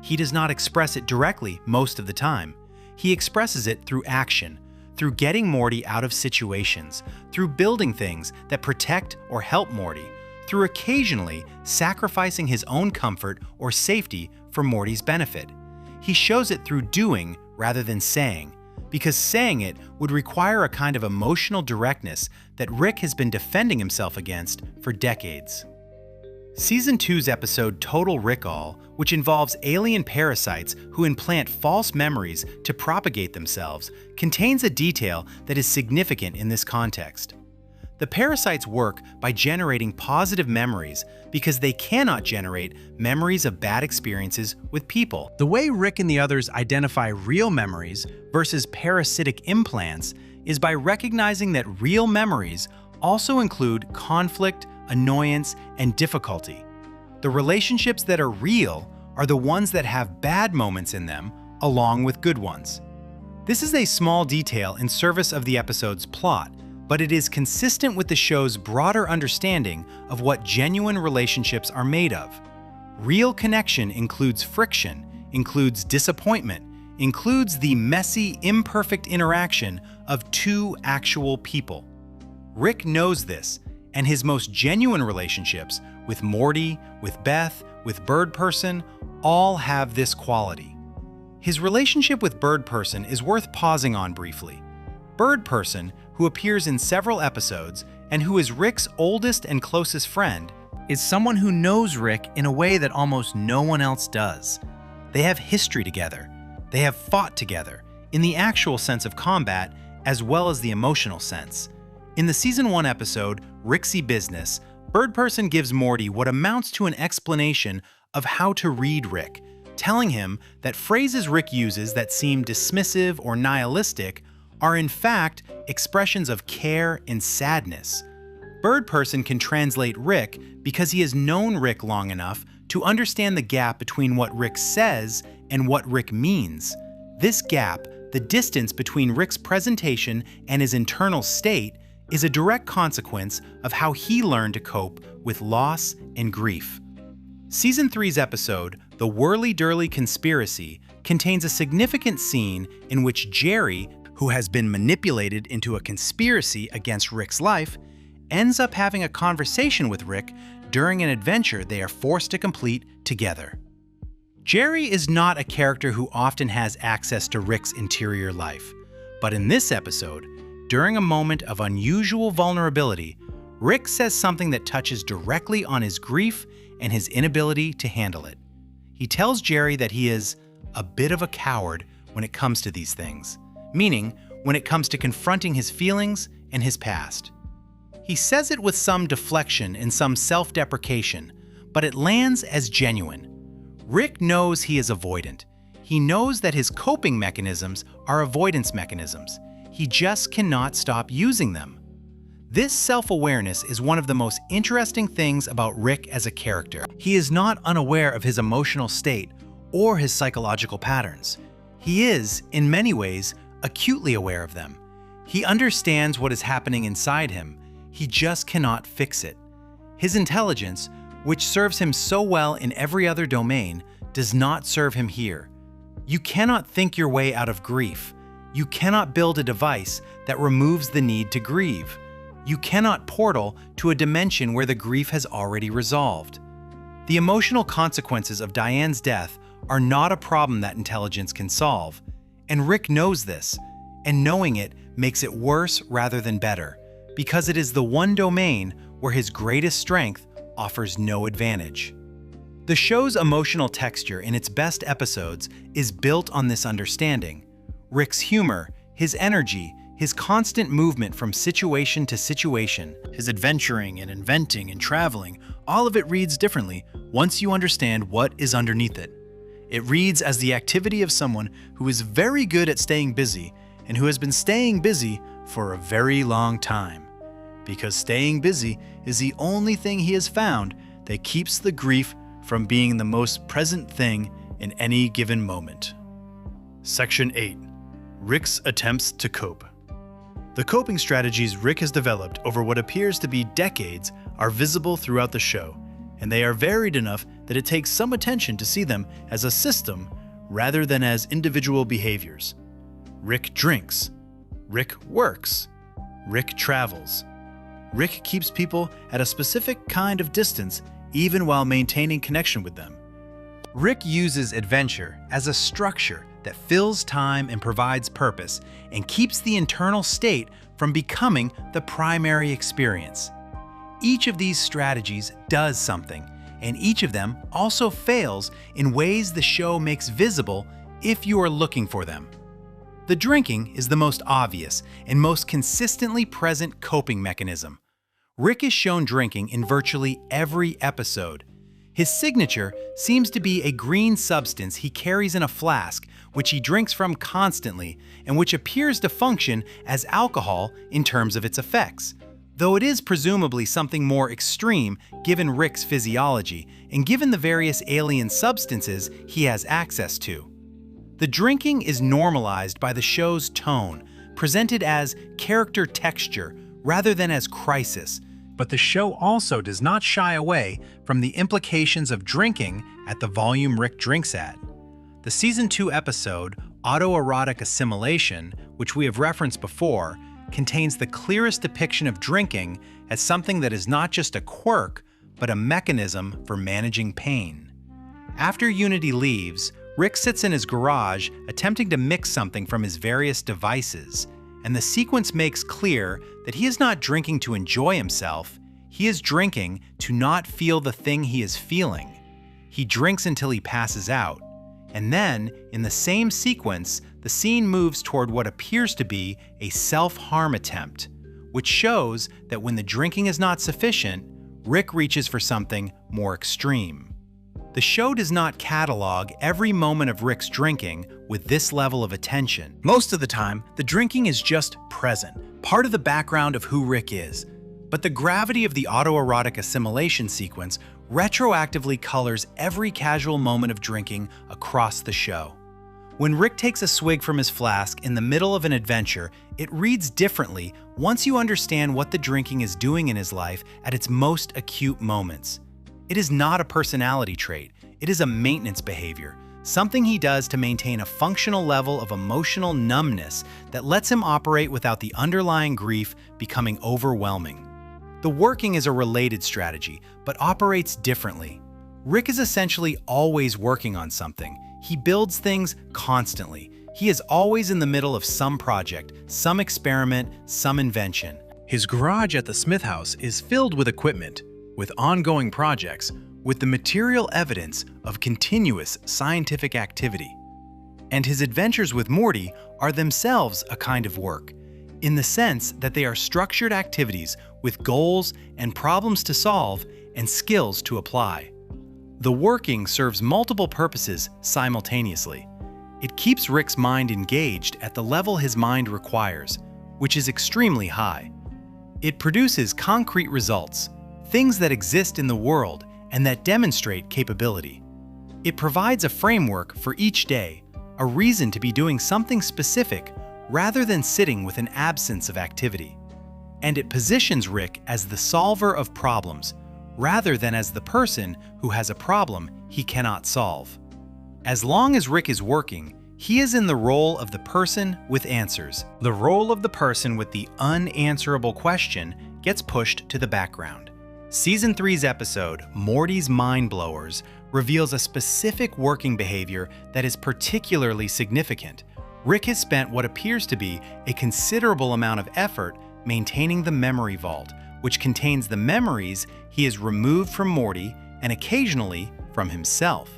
He does not express it directly most of the time. He expresses it through action, through getting Morty out of situations, through building things that protect or help Morty, through occasionally sacrificing his own comfort or safety for Morty's benefit. He shows it through doing rather than saying, because saying it would require a kind of emotional directness that Rick has been defending himself against for decades. Season 2's episode Total Recall, which involves alien parasites who implant false memories to propagate themselves, contains a detail that is significant in this context. The parasites work by generating positive memories because they cannot generate memories of bad experiences with people. The way Rick and the others identify real memories versus parasitic implants is by recognizing that real memories also include conflict, annoyance, and difficulty. The relationships that are real are the ones that have bad moments in them, along with good ones. This is a small detail in service of the episode's plot, but it is consistent with the show's broader understanding of what genuine relationships are made of. Real connection includes friction, includes disappointment, includes the messy, imperfect interaction of two actual people. Rick knows this, and his most genuine relationships with Morty, with Beth, with Bird Person, all have this quality. His relationship with Bird Person is worth pausing on briefly. Bird Person, who appears in several episodes and who is Rick's oldest and closest friend, is someone who knows Rick in a way that almost no one else does. They have history together. They have fought together, in the actual sense of combat as well as the emotional sense. In the Season 1 episode, Ricksy Business, Bird Person gives Morty what amounts to an explanation of how to read Rick, telling him that phrases Rick uses that seem dismissive or nihilistic are in fact expressions of care and sadness. Bird Person can translate Rick because he has known Rick long enough to understand the gap between what Rick says and what Rick means. This gap, the distance between Rick's presentation and his internal state, is a direct consequence of how he learned to cope with loss and grief. Season 3's episode, The Whirly-Durly Conspiracy, contains a significant scene in which Jerry, who has been manipulated into a conspiracy against Rick's life, ends up having a conversation with Rick during an adventure they are forced to complete together. Jerry is not a character who often has access to Rick's interior life, but in this episode, during a moment of unusual vulnerability, Rick says something that touches directly on his grief and his inability to handle it. He tells Jerry that he is a bit of a coward when it comes to these things, meaning when it comes to confronting his feelings and his past. He says it with some deflection and some self-deprecation, but it lands as genuine. Rick knows he is avoidant. He knows that his coping mechanisms are avoidance mechanisms. He just cannot stop using them. This self-awareness is one of the most interesting things about Rick as a character. He is not unaware of his emotional state or his psychological patterns. He is, in many ways, acutely aware of them. He understands what is happening inside him. He just cannot fix it. His intelligence, which serves him so well in every other domain, does not serve him here. You cannot think your way out of grief. You cannot build a device that removes the need to grieve. You cannot portal to a dimension where the grief has already resolved. The emotional consequences of Diane's death are not a problem that intelligence can solve, and Rick knows this, and knowing it makes it worse rather than better, because it is the one domain where his greatest strength offers no advantage. The show's emotional texture in its best episodes is built on this understanding. Rick's humor, his energy, his constant movement from situation to situation, his adventuring and inventing and traveling, all of it reads differently once you understand what is underneath it. It reads as the activity of someone who is very good at staying busy and who has been staying busy for a very long time. Because staying busy is the only thing he has found that keeps the grief from being the most present thing in any given moment. Section 8. Rick's attempts to cope. The coping strategies Rick has developed over what appears to be decades are visible throughout the show, and they are varied enough that it takes some attention to see them as a system rather than as individual behaviors. Rick drinks. Rick works. Rick travels. Rick keeps people at a specific kind of distance even while maintaining connection with them. Rick uses adventure as a structure that fills time and provides purpose and keeps the internal state from becoming the primary experience. Each of these strategies does something, and each of them also fails in ways the show makes visible if you are looking for them. The drinking is the most obvious and most consistently present coping mechanism. Rick is shown drinking in virtually every episode. His signature seems to be a green substance he carries in a flask, which he drinks from constantly, and which appears to function as alcohol in terms of its effects, though it is presumably something more extreme given Rick's physiology and given the various alien substances he has access to. The drinking is normalized by the show's tone, presented as character texture rather than as crisis, but the show also does not shy away from the implications of drinking at the volume Rick drinks at. The Season 2 episode, Autoerotic Assimilation, which we have referenced before, contains the clearest depiction of drinking as something that is not just a quirk, but a mechanism for managing pain. After Unity leaves, Rick sits in his garage attempting to mix something from his various devices, and the sequence makes clear that he is not drinking to enjoy himself, he is drinking to not feel the thing he is feeling. He drinks until he passes out, and then, in the same sequence, the scene moves toward what appears to be a self-harm attempt, which shows that when the drinking is not sufficient, Rick reaches for something more extreme. The show does not catalog every moment of Rick's drinking with this level of attention. Most of the time, the drinking is just present, part of the background of who Rick is. But the gravity of the autoerotic assimilation sequence retroactively colors every casual moment of drinking across the show. When Rick takes a swig from his flask in the middle of an adventure, it reads differently once you understand what the drinking is doing in his life at its most acute moments. It is not a personality trait, it is a maintenance behavior, something he does to maintain a functional level of emotional numbness that lets him operate without the underlying grief becoming overwhelming. The working is a related strategy, but operates differently. Rick is essentially always working on something. He builds things constantly. He is always in the middle of some project, some experiment, some invention. His garage at the Smith house is filled with equipment, with ongoing projects, with the material evidence of continuous scientific activity. And his adventures with Morty are themselves a kind of work, in the sense that they are structured activities with goals and problems to solve and skills to apply. The working serves multiple purposes simultaneously. It keeps Rick's mind engaged at the level his mind requires, which is extremely high. It produces concrete results, things that exist in the world and that demonstrate capability. It provides a framework for each day, a reason to be doing something specific rather than sitting with an absence of activity. And it positions Rick as the solver of problems, rather than as the person who has a problem he cannot solve. As long as Rick is working, he is in the role of the person with answers. The role of the person with the unanswerable question gets pushed to the background. Season 3's episode, Morty's Mind Blowers, reveals a specific working behavior that is particularly significant. Rick has spent what appears to be a considerable amount of effort maintaining the memory vault, which contains the memories he has removed from Morty and occasionally from himself.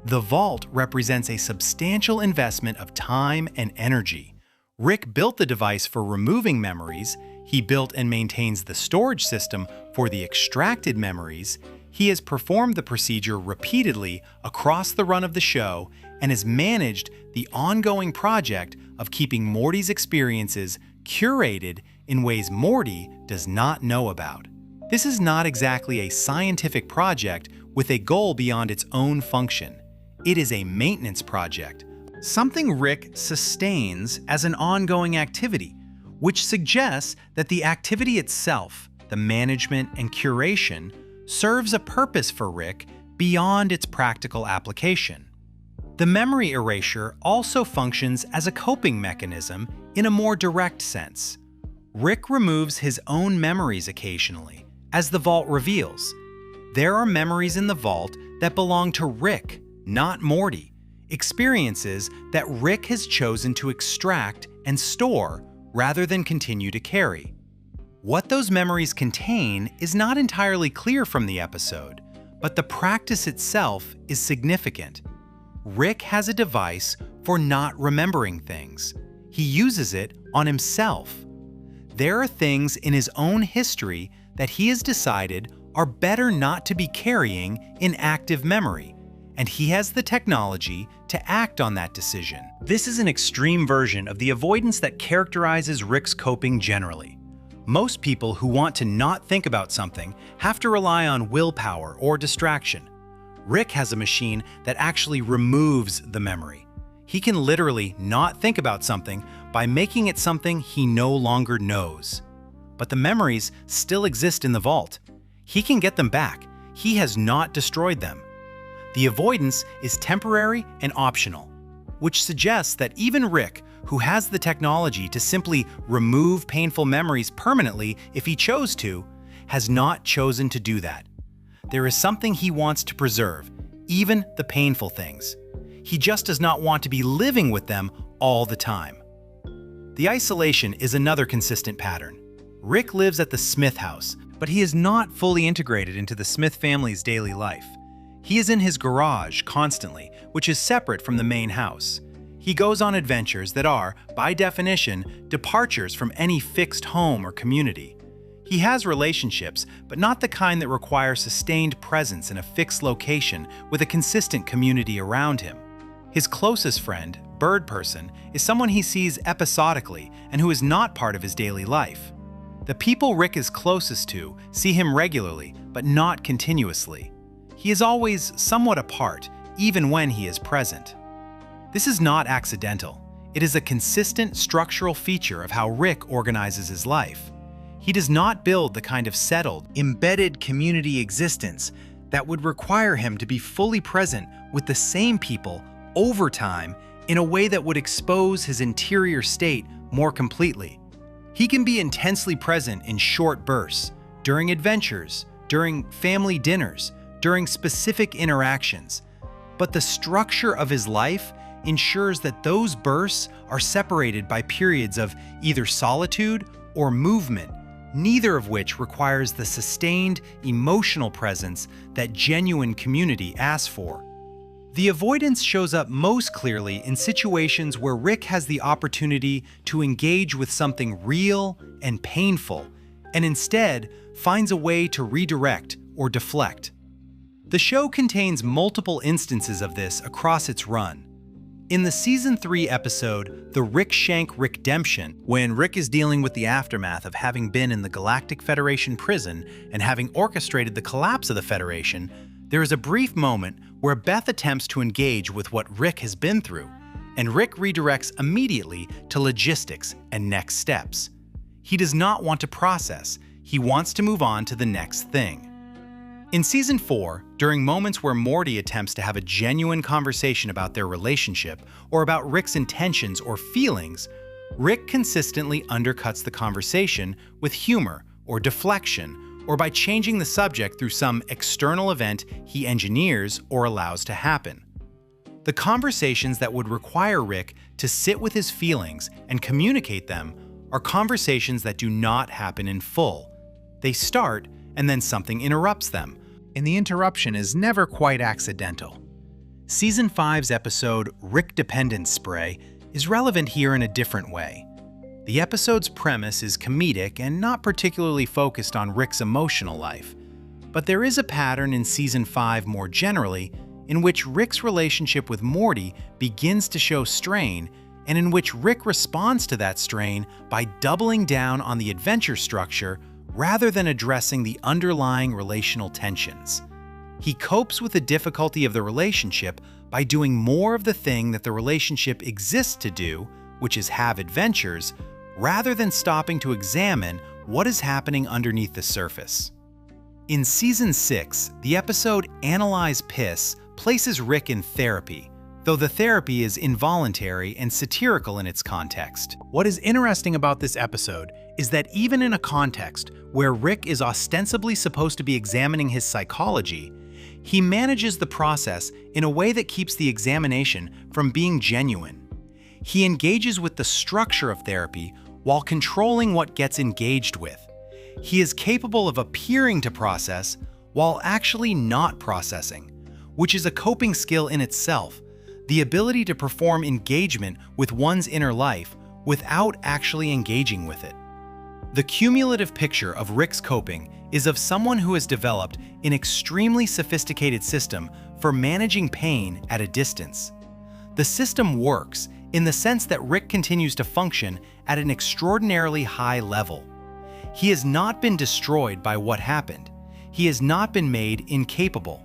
The vault represents a substantial investment of time and energy. Rick built the device for removing memories, he built and maintains the storage system for the extracted memories, he has performed the procedure repeatedly across the run of the show, and has managed the ongoing project of keeping Morty's experiences curated in ways Morty does not know about. This is not exactly a scientific project with a goal beyond its own function. It is a maintenance project, something Rick sustains as an ongoing activity, which suggests that the activity itself, the management and curation, serves a purpose for Rick beyond its practical application. The memory erasure also functions as a coping mechanism in a more direct sense. Rick removes his own memories occasionally, as the vault reveals. There are memories in the vault that belong to Rick, not Morty, experiences that Rick has chosen to extract and store rather than continue to carry. What those memories contain is not entirely clear from the episode, but the practice itself is significant. Rick has a device for not remembering things. He uses it on himself. There are things in his own history that he has decided are better not to be carrying in active memory, and he has the technology to act on that decision. This is an extreme version of the avoidance that characterizes Rick's coping generally. Most people who want to not think about something have to rely on willpower or distraction. Rick has a machine that actually removes the memory. He can literally not think about something by making it something he no longer knows. But the memories still exist in the vault. He can get them back. He has not destroyed them. The avoidance is temporary and optional, which suggests that even Rick, who has the technology to simply remove painful memories permanently if he chose to, has not chosen to do that. There is something he wants to preserve, even the painful things. He just does not want to be living with them all the time. The isolation is another consistent pattern. Rick lives at the Smith house, but he is not fully integrated into the Smith family's daily life. He is in his garage constantly, which is separate from the main house. He goes on adventures that are, by definition, departures from any fixed home or community. He has relationships, but not the kind that require sustained presence in a fixed location with a consistent community around him. His closest friend, Bird Person, is someone he sees episodically and who is not part of his daily life. The people Rick is closest to see him regularly, but not continuously. He is always somewhat apart, even when he is present. This is not accidental. It is a consistent structural feature of how Rick organizes his life. He does not build the kind of settled, embedded community existence that would require him to be fully present with the same people over time in a way that would expose his interior state more completely. He can be intensely present in short bursts, during adventures, during family dinners, during specific interactions, but the structure of his life ensures that those bursts are separated by periods of either solitude or movement, neither of which requires the sustained emotional presence that genuine community asks for. The avoidance shows up most clearly in situations where Rick has the opportunity to engage with something real and painful, and instead finds a way to redirect or deflect. The show contains multiple instances of this across its run. In the Season 3 episode, The Rick Shank Rickdemption, when Rick is dealing with the aftermath of having been in the Galactic Federation prison and having orchestrated the collapse of the Federation, there is a brief moment where Beth attempts to engage with what Rick has been through, and Rick redirects immediately to logistics and next steps. He does not want to process, he wants to move on to the next thing. In Season 4, during moments where Morty attempts to have a genuine conversation about their relationship or about Rick's intentions or feelings, Rick consistently undercuts the conversation with humor or deflection, or by changing the subject through some external event he engineers or allows to happen. The conversations that would require Rick to sit with his feelings and communicate them are conversations that do not happen in full. They start, and then something interrupts them, and the interruption is never quite accidental. Season 5's episode, Rick Dependence Spray, is relevant here in a different way. The episode's premise is comedic and not particularly focused on Rick's emotional life, but there is a pattern in Season 5 more generally in which Rick's relationship with Morty begins to show strain, and in which Rick responds to that strain by doubling down on the adventure structure rather than addressing the underlying relational tensions. He copes with the difficulty of the relationship by doing more of the thing that the relationship exists to do, which is have adventures, rather than stopping to examine what is happening underneath the surface. In Season 6, the episode Analyze Piss places Rick in therapy, though the therapy is involuntary and satirical in its context. What is interesting about this episode is that even in a context where Rick is ostensibly supposed to be examining his psychology, he manages the process in a way that keeps the examination from being genuine. He engages with the structure of therapy while controlling what gets engaged with. He is capable of appearing to process while actually not processing, which is a coping skill in itself, the ability to perform engagement with one's inner life without actually engaging with it. The cumulative picture of Rick's coping is of someone who has developed an extremely sophisticated system for managing pain at a distance. The system works in the sense that Rick continues to function at an extraordinarily high level. He has not been destroyed by what happened. He has not been made incapable.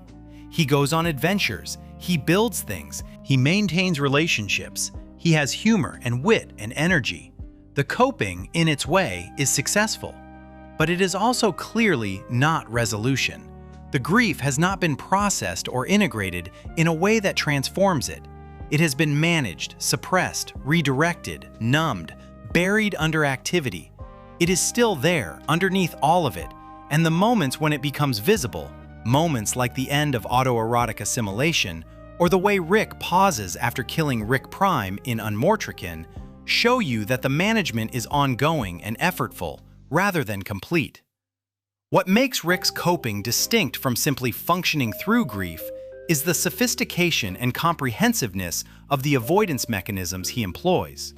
He goes on adventures. He builds things. He maintains relationships. He has humor and wit and energy. The coping, in its way, is successful, but it is also clearly not resolution. The grief has not been processed or integrated in a way that transforms it. It has been managed, suppressed, redirected, numbed, buried under activity. It is still there, underneath all of it, and the moments when it becomes visible, moments like the end of autoerotic assimilation, or the way Rick pauses after killing Rick Prime in Unmortrican, show you that the management is ongoing and effortful, rather than complete. What makes Rick's coping distinct from simply functioning through grief is the sophistication and comprehensiveness of the avoidance mechanisms he employs.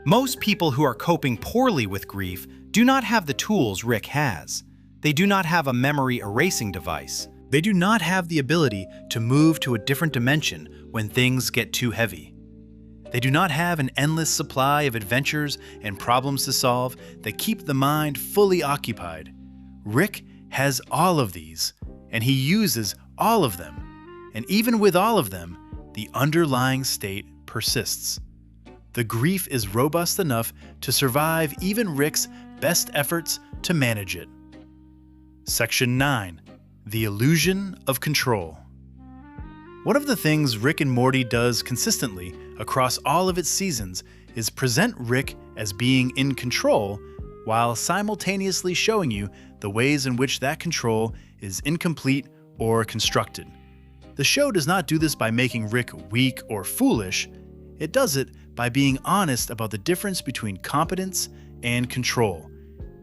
Most people who are coping poorly with grief do not have the tools Rick has. They do not have a memory erasing device. They do not have the ability to move to a different dimension when things get too heavy. They do not have an endless supply of adventures and problems to solve that keep the mind fully occupied. Rick has all of these, and he uses all of them. And even with all of them, the underlying state persists. The grief is robust enough to survive even Rick's best efforts to manage it. Section 9. The Illusion of Control. One of the things Rick and Morty does consistently across all of its seasons is present Rick as being in control while simultaneously showing you the ways in which that control is incomplete or constructed. The show does not do this by making Rick weak or foolish. It does it by being honest about the difference between competence and control,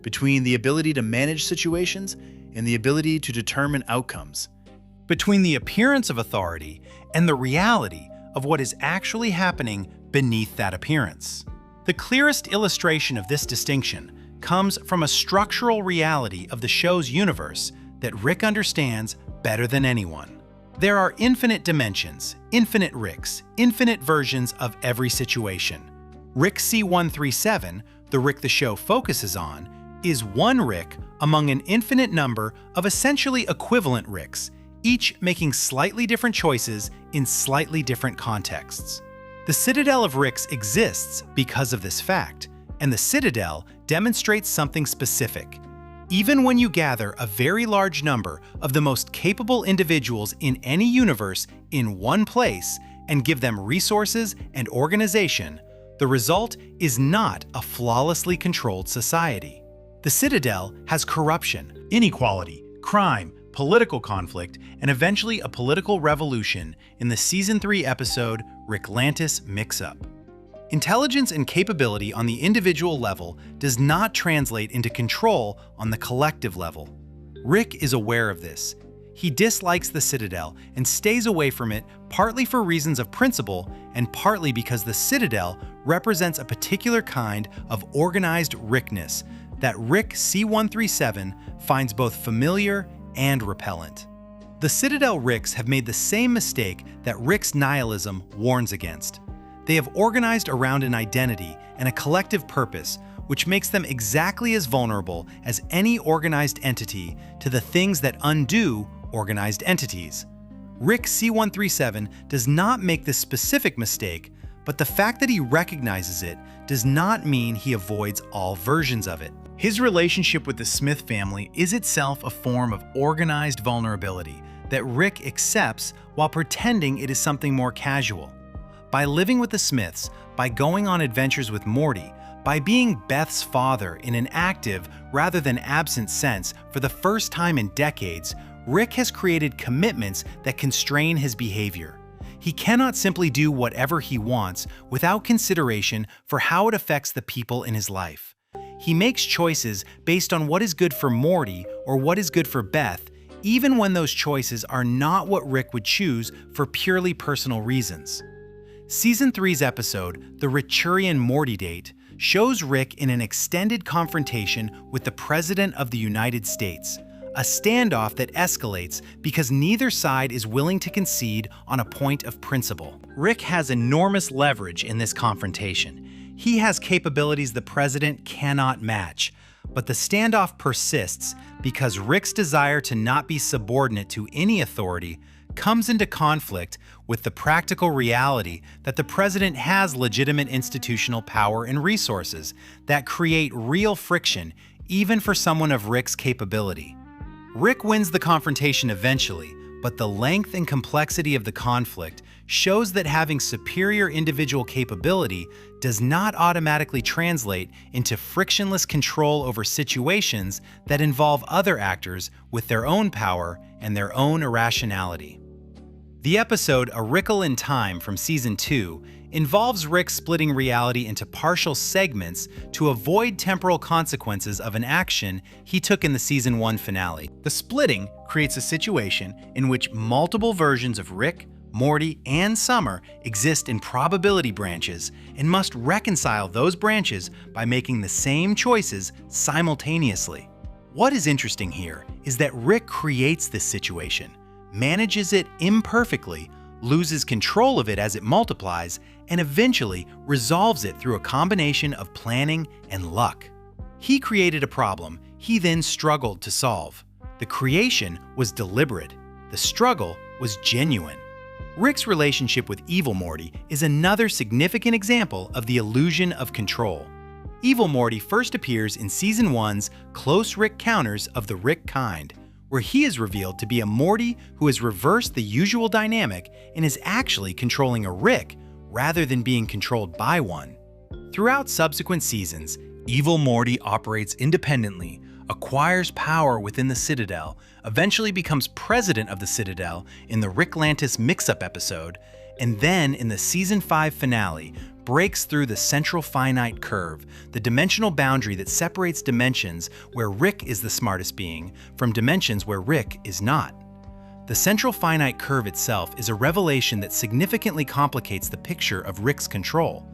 between the ability to manage situations and the ability to determine outcomes, between the appearance of authority and the reality of what is actually happening beneath that appearance. The clearest illustration of this distinction comes from a structural reality of the show's universe that Rick understands better than anyone. There are infinite dimensions, infinite Ricks, infinite versions of every situation. Rick C137, the Rick the show focuses on, is one Rick among an infinite number of essentially equivalent Ricks, each making slightly different choices in slightly different contexts. The Citadel of Ricks exists because of this fact, and the Citadel demonstrates something specific. Even when you gather a very large number of the most capable individuals in any universe in one place and give them resources and organization, the result is not a flawlessly controlled society. The Citadel has corruption, inequality, crime, political conflict, and eventually a political revolution in the Season 3 episode Ricklantis Mix-Up. Intelligence and capability on the individual level does not translate into control on the collective level. Rick is aware of this. He dislikes the Citadel and stays away from it partly for reasons of principle and partly because the Citadel represents a particular kind of organized Rickness that Rick C137 finds both familiar and repellent. The Citadel Ricks have made the same mistake that Rick's nihilism warns against. They have organized around an identity and a collective purpose, which makes them exactly as vulnerable as any organized entity to the things that undo organized entities. Rick C137 does not make this specific mistake, but the fact that he recognizes it does not mean he avoids all versions of it. His relationship with the Smith family is itself a form of organized vulnerability that Rick accepts while pretending it is something more casual. By living with the Smiths, by going on adventures with Morty, by being Beth's father in an active rather than absent sense for the first time in decades, Rick has created commitments that constrain his behavior. He cannot simply do whatever he wants without consideration for how it affects the people in his life. He makes choices based on what is good for Morty or what is good for Beth, even when those choices are not what Rick would choose for purely personal reasons. Season 3's episode, The Rick and Morty Date, shows Rick in an extended confrontation with the President of the United States, a standoff that escalates because neither side is willing to concede on a point of principle. Rick has enormous leverage in this confrontation. He has capabilities the President cannot match, but the standoff persists because Rick's desire to not be subordinate to any authority comes into conflict with the practical reality that the President has legitimate institutional power and resources that create real friction even for someone of Rick's capability. Rick wins the confrontation eventually, but the length and complexity of the conflict shows that having superior individual capability does not automatically translate into frictionless control over situations that involve other actors with their own power and their own irrationality. The episode A Rickle in Time from Season 2 involves Rick splitting reality into partial segments to avoid temporal consequences of an action he took in the Season 1 finale. The splitting creates a situation in which multiple versions of Rick, Morty, and Summer exist in probability branches and must reconcile those branches by making the same choices simultaneously. What is interesting here is that Rick creates this situation, manages it imperfectly, loses control of it as it multiplies, and eventually resolves it through a combination of planning and luck. He created a problem he then struggled to solve. The creation was deliberate. The struggle was genuine. Rick's relationship with Evil Morty is another significant example of the illusion of control. Evil Morty first appears in Season 1's Close Rick Counters of the Rick Kind, where he is revealed to be a Morty who has reversed the usual dynamic and is actually controlling a Rick rather than being controlled by one. Throughout subsequent seasons, Evil Morty operates independently, acquires power within the Citadel, eventually becomes president of the Citadel in the Ricklantis Mix-Up episode, and then in the Season 5 finale, breaks through the central finite curve, the dimensional boundary that separates dimensions where Rick is the smartest being from dimensions where Rick is not. The central finite curve itself is a revelation that significantly complicates the picture of Rick's control.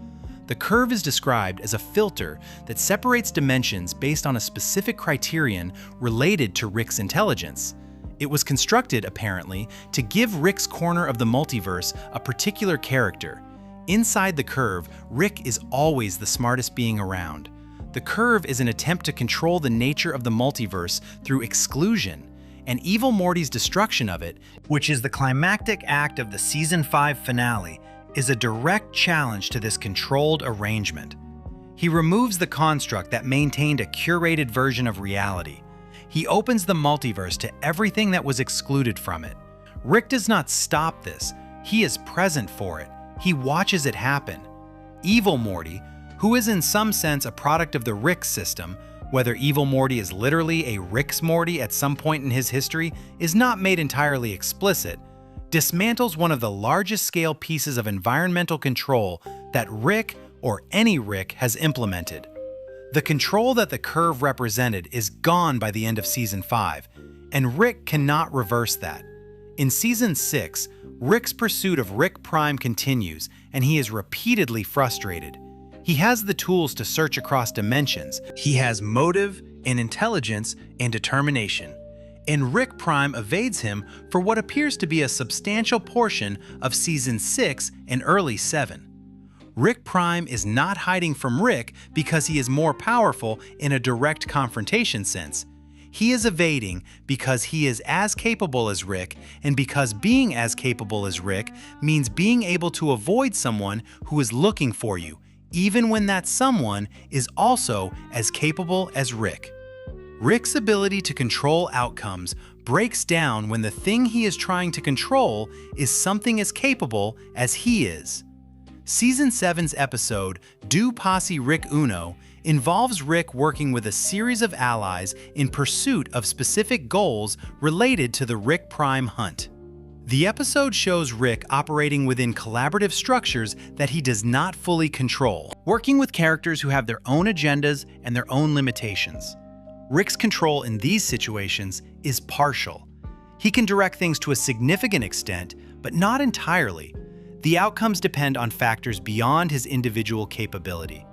The curve is described as a filter that separates dimensions based on a specific criterion related to Rick's intelligence. It was constructed, apparently, to give Rick's corner of the multiverse a particular character. Inside the curve, Rick is always the smartest being around. The curve is an attempt to control the nature of the multiverse through exclusion, and Evil Morty's destruction of it, which is the climactic act of the Season 5 finale, is a direct challenge to this controlled arrangement. He removes the construct that maintained a curated version of reality. He opens the multiverse to everything that was excluded from it. Rick does not stop this. He is present for it. He watches it happen. Evil Morty, who is in some sense a product of the Rick system, whether Evil Morty is literally a Rick's Morty at some point in his history is not made entirely explicit, dismantles one of the largest scale pieces of environmental control that Rick or any Rick has implemented. The control that the curve represented is gone by the end of Season 5, and Rick cannot reverse that. In Season 6, Rick's pursuit of Rick Prime continues, and he is repeatedly frustrated. He has the tools to search across dimensions. He has motive and intelligence and determination. And Rick Prime evades him for what appears to be a substantial portion of Season 6 and early 7. Rick Prime is not hiding from Rick because he is more powerful in a direct confrontation sense. He is evading because he is as capable as Rick, and because being as capable as Rick means being able to avoid someone who is looking for you, even when that someone is also as capable as Rick. Rick's ability to control outcomes breaks down when the thing he is trying to control is something as capable as he is. Season 7's episode, Do Posse Rick Uno, involves Rick working with a series of allies in pursuit of specific goals related to the Rick Prime hunt. The episode shows Rick operating within collaborative structures that he does not fully control, working with characters who have their own agendas and their own limitations. Rick's control in these situations is partial. He can direct things to a significant extent, but not entirely. The outcomes depend on factors beyond his individual capability.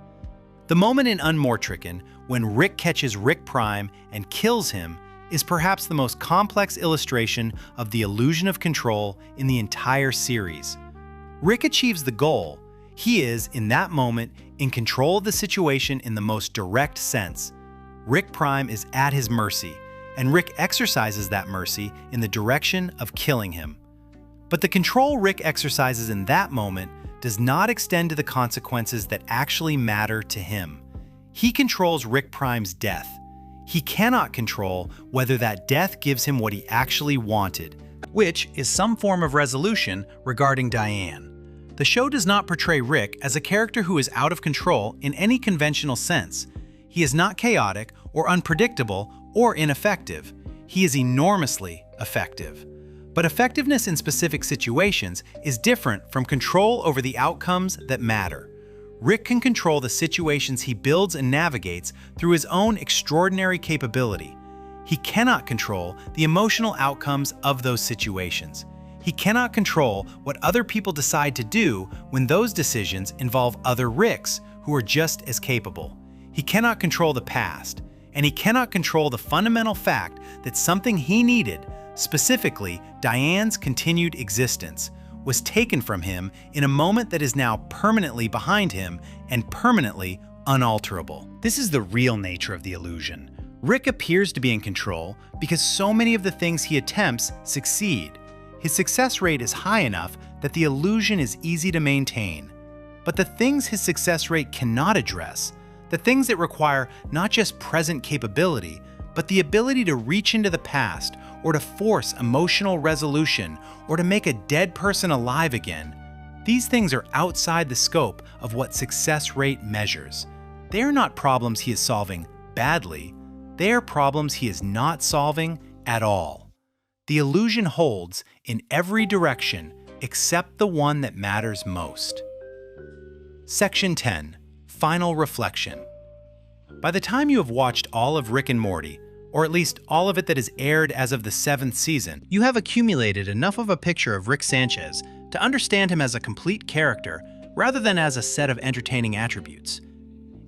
The moment in Unmortricken when Rick catches Rick Prime and kills him is perhaps the most complex illustration of the illusion of control in the entire series. Rick achieves the goal. He is, in that moment, in control of the situation in the most direct sense. Rick Prime is at his mercy, and Rick exercises that mercy in the direction of killing him. But the control Rick exercises in that moment does not extend to the consequences that actually matter to him. He controls Rick Prime's death. He cannot control whether that death gives him what he actually wanted, which is some form of resolution regarding Diane. The show does not portray Rick as a character who is out of control in any conventional sense. He is not chaotic or unpredictable or ineffective. He is enormously effective. But effectiveness in specific situations is different from control over the outcomes that matter. Rick can control the situations he builds and navigates through his own extraordinary capability. He cannot control the emotional outcomes of those situations. He cannot control what other people decide to do when those decisions involve other Ricks who are just as capable. He cannot control the past, and he cannot control the fundamental fact that something he needed, specifically Diane's continued existence, was taken from him in a moment that is now permanently behind him and permanently unalterable. This is the real nature of the illusion. Rick appears to be in control because so many of the things he attempts succeed. His success rate is high enough that the illusion is easy to maintain. But the things his success rate cannot address, the things that require not just present capability, but the ability to reach into the past or to force emotional resolution or to make a dead person alive again, these things are outside the scope of what success rate measures. They are not problems he is solving badly. They are problems he is not solving at all. The illusion holds in every direction except the one that matters most. Section 10. Final Reflection. By the time you have watched all of Rick and Morty, or at least all of it that is aired as of the 7th season, you have accumulated enough of a picture of Rick Sanchez to understand him as a complete character rather than as a set of entertaining attributes.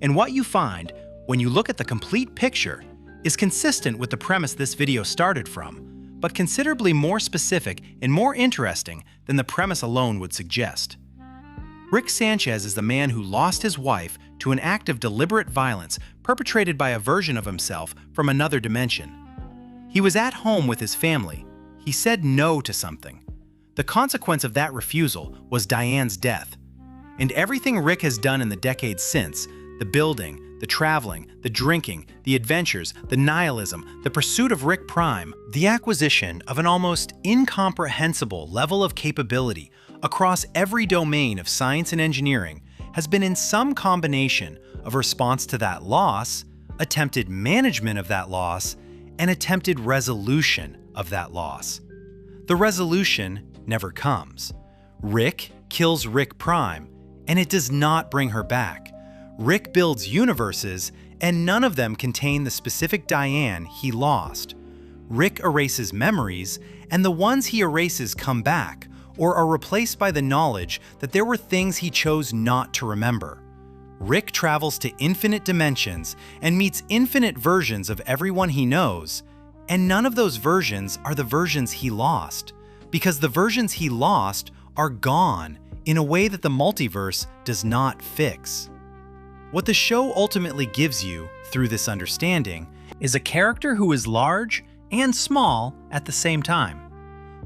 And what you find when you look at the complete picture is consistent with the premise this video started from, but considerably more specific and more interesting than the premise alone would suggest. Rick Sanchez is the man who lost his wife to an act of deliberate violence perpetrated by a version of himself from another dimension. He was at home with his family. He said no to something. The consequence of that refusal was Diane's death. And everything Rick has done in the decades since, the building, the traveling, the drinking, the adventures, the nihilism, the pursuit of Rick Prime, the acquisition of an almost incomprehensible level of capability across every domain of science and engineering, has been in some combination of response to that loss, attempted management of that loss, and attempted resolution of that loss. The resolution never comes. Rick kills Rick Prime, and it does not bring her back. Rick builds universes, and none of them contain the specific Diane he lost. Rick erases memories, and the ones he erases come back, or are replaced by the knowledge that there were things he chose not to remember. Rick travels to infinite dimensions and meets infinite versions of everyone he knows, and none of those versions are the versions he lost, because the versions he lost are gone in a way that the multiverse does not fix. What the show ultimately gives you through this understanding is a character who is large and small at the same time.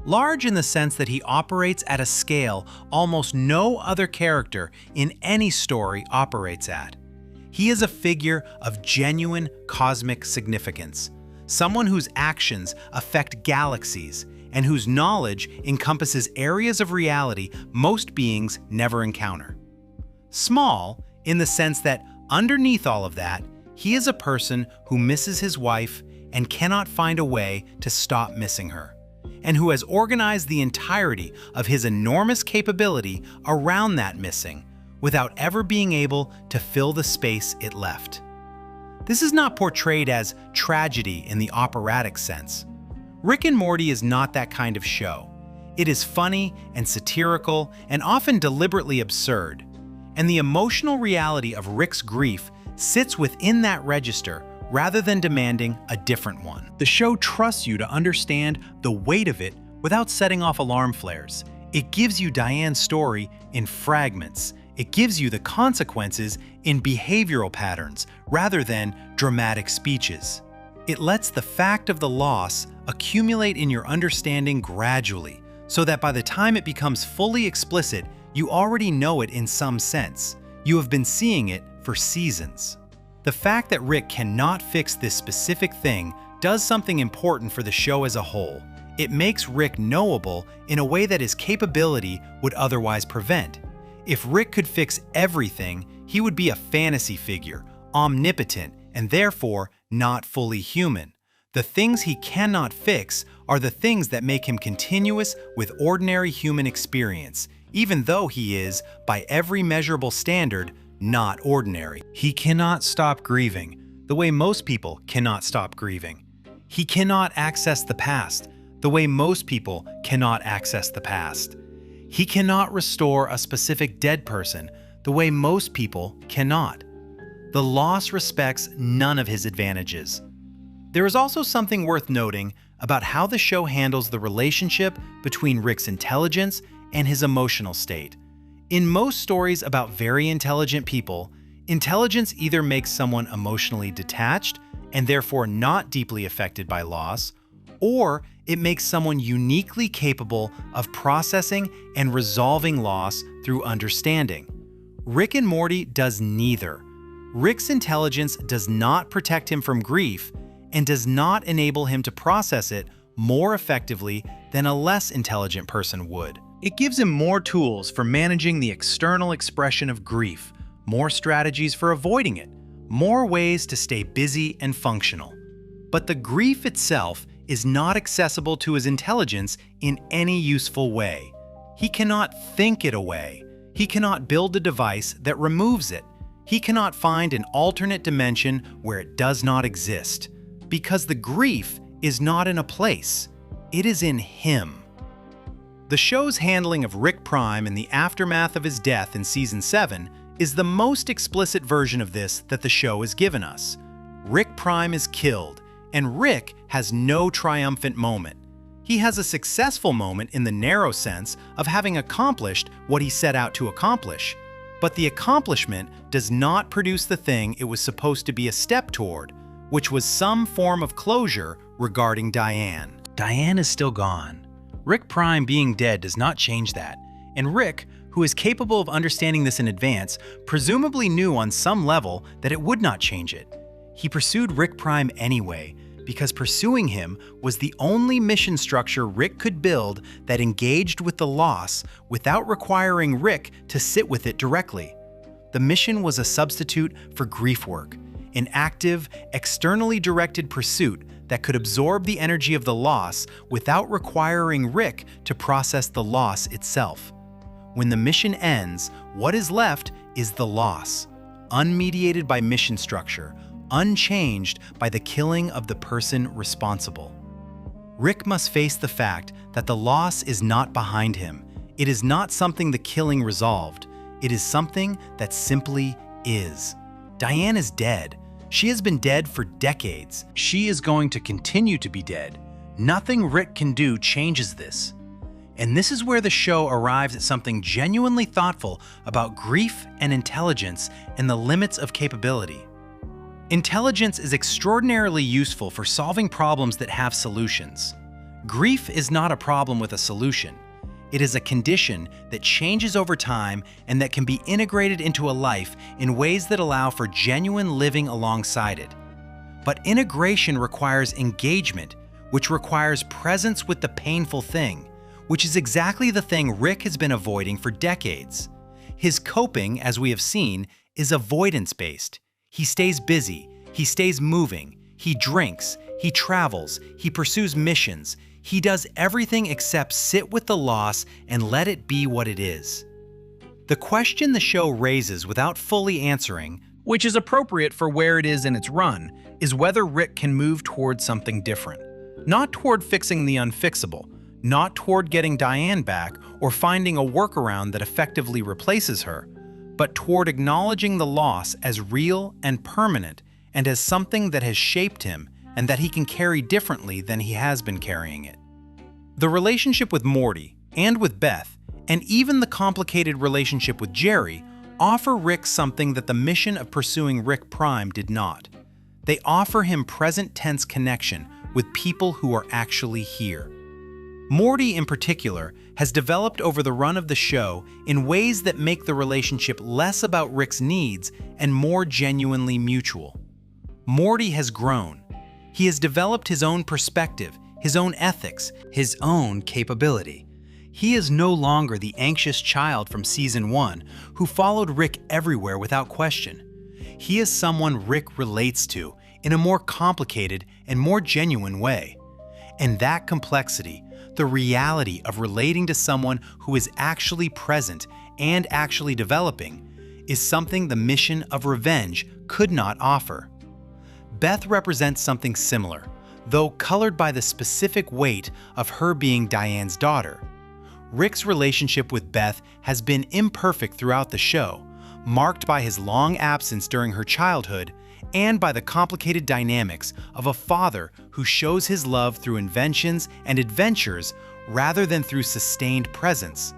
Large in the sense that he operates at a scale almost no other character in any story operates at. He is a figure of genuine cosmic significance, someone whose actions affect galaxies and whose knowledge encompasses areas of reality most beings never encounter. Small in the sense that underneath all of that, he is a person who misses his wife and cannot find a way to stop missing her, and who has organized the entirety of his enormous capability around that missing without ever being able to fill the space it left. This is not portrayed as tragedy in the operatic sense. Rick and Morty is not that kind of show. It is funny and satirical and often deliberately absurd. And the emotional reality of Rick's grief sits within that register rather than demanding a different one. The show trusts you to understand the weight of it without setting off alarm flares. It gives you Diane's story in fragments. It gives you the consequences in behavioral patterns rather than dramatic speeches. It lets the fact of the loss accumulate in your understanding gradually, so that by the time it becomes fully explicit, you already know it in some sense. You have been seeing it for seasons. The fact that Rick cannot fix this specific thing does something important for the show as a whole. It makes Rick knowable in a way that his capability would otherwise prevent. If Rick could fix everything, he would be a fantasy figure, omnipotent, and therefore not fully human. The things he cannot fix are the things that make him continuous with ordinary human experience, even though he is, by every measurable standard, not ordinary. He cannot stop grieving, the way most people cannot stop grieving. He cannot access the past, the way most people cannot access the past. He cannot restore a specific dead person, the way most people cannot. The loss respects none of his advantages. There is also something worth noting about how the show handles the relationship between Rick's intelligence and his emotional state. In most stories about very intelligent people, intelligence either makes someone emotionally detached and therefore not deeply affected by loss, or it makes someone uniquely capable of processing and resolving loss through understanding. Rick and Morty does neither. Rick's intelligence does not protect him from grief and does not enable him to process it more effectively than a less intelligent person would. It gives him more tools for managing the external expression of grief, more strategies for avoiding it, more ways to stay busy and functional. But the grief itself is not accessible to his intelligence in any useful way. He cannot think it away. He cannot build a device that removes it. He cannot find an alternate dimension where it does not exist. Because the grief is not in a place, it is in him. The show's handling of Rick Prime in the aftermath of his death in Season 7 is the most explicit version of this that the show has given us. Rick Prime is killed, and Rick has no triumphant moment. He has a successful moment in the narrow sense of having accomplished what he set out to accomplish, but the accomplishment does not produce the thing it was supposed to be a step toward, which was some form of closure regarding Diane. Diane is still gone. Rick Prime being dead does not change that, and Rick, who is capable of understanding this in advance, presumably knew on some level that it would not change it. He pursued Rick Prime anyway, because pursuing him was the only mission structure Rick could build that engaged with the loss without requiring Rick to sit with it directly. The mission was a substitute for grief work, an active, externally directed pursuit that could absorb the energy of the loss without requiring Rick to process the loss itself. When the mission ends, what is left is the loss, unmediated by mission structure, unchanged by the killing of the person responsible. Rick must face the fact that the loss is not behind him. It is not something the killing resolved. It is something that simply is. Diane is dead. She has been dead for decades. She is going to continue to be dead. Nothing Rick can do changes this. And this is where the show arrives at something genuinely thoughtful about grief and intelligence and the limits of capability. Intelligence is extraordinarily useful for solving problems that have solutions. Grief is not a problem with a solution. It is a condition that changes over time and that can be integrated into a life in ways that allow for genuine living alongside it. But integration requires engagement, which requires presence with the painful thing, which is exactly the thing Rick has been avoiding for decades. His coping, as we have seen, is avoidance-based. He stays busy, he stays moving, he drinks, he travels, he pursues missions. He does everything except sit with the loss and let it be what it is. The question the show raises without fully answering, which is appropriate for where it is in its run, is whether Rick can move towards something different. Not toward fixing the unfixable, not toward getting Diane back or finding a workaround that effectively replaces her, but toward acknowledging the loss as real and permanent and as something that has shaped him and that he can carry differently than he has been carrying it. The relationship with Morty and with Beth, and even the complicated relationship with Jerry, offer Rick something that the mission of pursuing Rick Prime did not. They offer him present-tense connection with people who are actually here. Morty, in particular, has developed over the run of the show in ways that make the relationship less about Rick's needs and more genuinely mutual. Morty has grown. He has developed his own perspective, his own ethics, his own capability. He is no longer the anxious child from Season 1 who followed Rick everywhere without question. He is someone Rick relates to in a more complicated and more genuine way. And that complexity, the reality of relating to someone who is actually present and actually developing, is something the mission of revenge could not offer. Beth represents something similar, though colored by the specific weight of her being Diane's daughter. Rick's relationship with Beth has been imperfect throughout the show, marked by his long absence during her childhood and by the complicated dynamics of a father who shows his love through inventions and adventures rather than through sustained presence.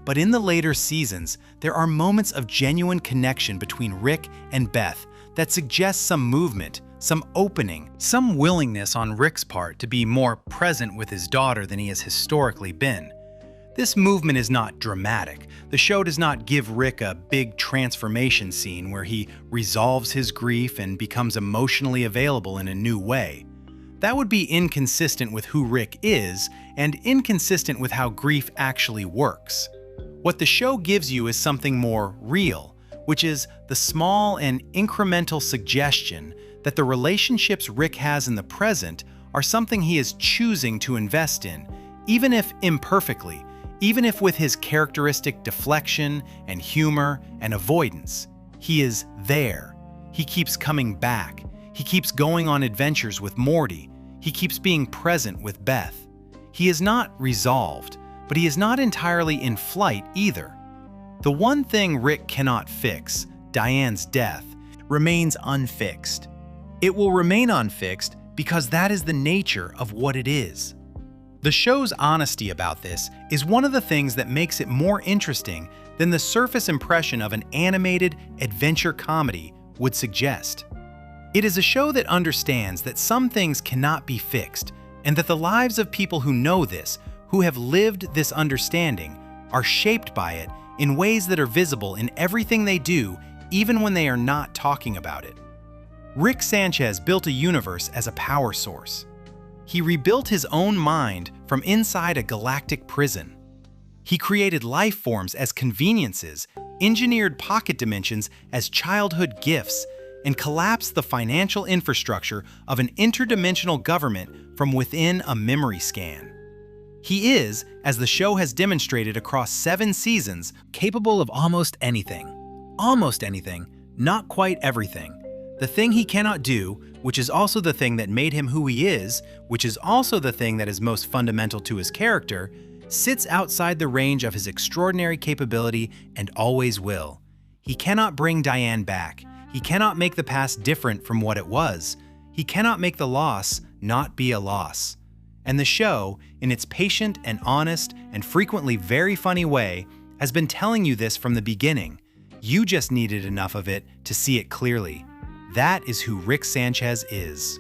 But in the later seasons, there are moments of genuine connection between Rick and Beth that suggest some movement, some opening, some willingness on Rick's part to be more present with his daughter than he has historically been. This movement is not dramatic. The show does not give Rick a big transformation scene where he resolves his grief and becomes emotionally available in a new way. That would be inconsistent with who Rick is and inconsistent with how grief actually works. What the show gives you is something more real, which is the small and incremental suggestion that the relationships Rick has in the present are something he is choosing to invest in, even if imperfectly, even if with his characteristic deflection and humor and avoidance. He is there. He keeps coming back. He keeps going on adventures with Morty. He keeps being present with Beth. He is not resolved, but he is not entirely in flight either. The one thing Rick cannot fix, Diane's death, remains unfixed. It will remain unfixed because that is the nature of what it is. The show's honesty about this is one of the things that makes it more interesting than the surface impression of an animated adventure comedy would suggest. It is a show that understands that some things cannot be fixed, and that the lives of people who know this, who have lived this understanding, are shaped by it in ways that are visible in everything they do, even when they are not talking about it. Rick Sanchez built a universe as a power source. He rebuilt his own mind from inside a galactic prison. He created life forms as conveniences, engineered pocket dimensions as childhood gifts, and collapsed the financial infrastructure of an interdimensional government from within a memory scan. He is, as the show has demonstrated across 7 seasons, capable of almost anything. Almost anything, not quite everything. The thing he cannot do, which is also the thing that made him who he is, which is also the thing that is most fundamental to his character, sits outside the range of his extraordinary capability and always will. He cannot bring Diane back. He cannot make the past different from what it was. He cannot make the loss not be a loss. And the show, in its patient and honest and frequently very funny way, has been telling you this from the beginning. You just needed enough of it to see it clearly. That is who Rick Sanchez is.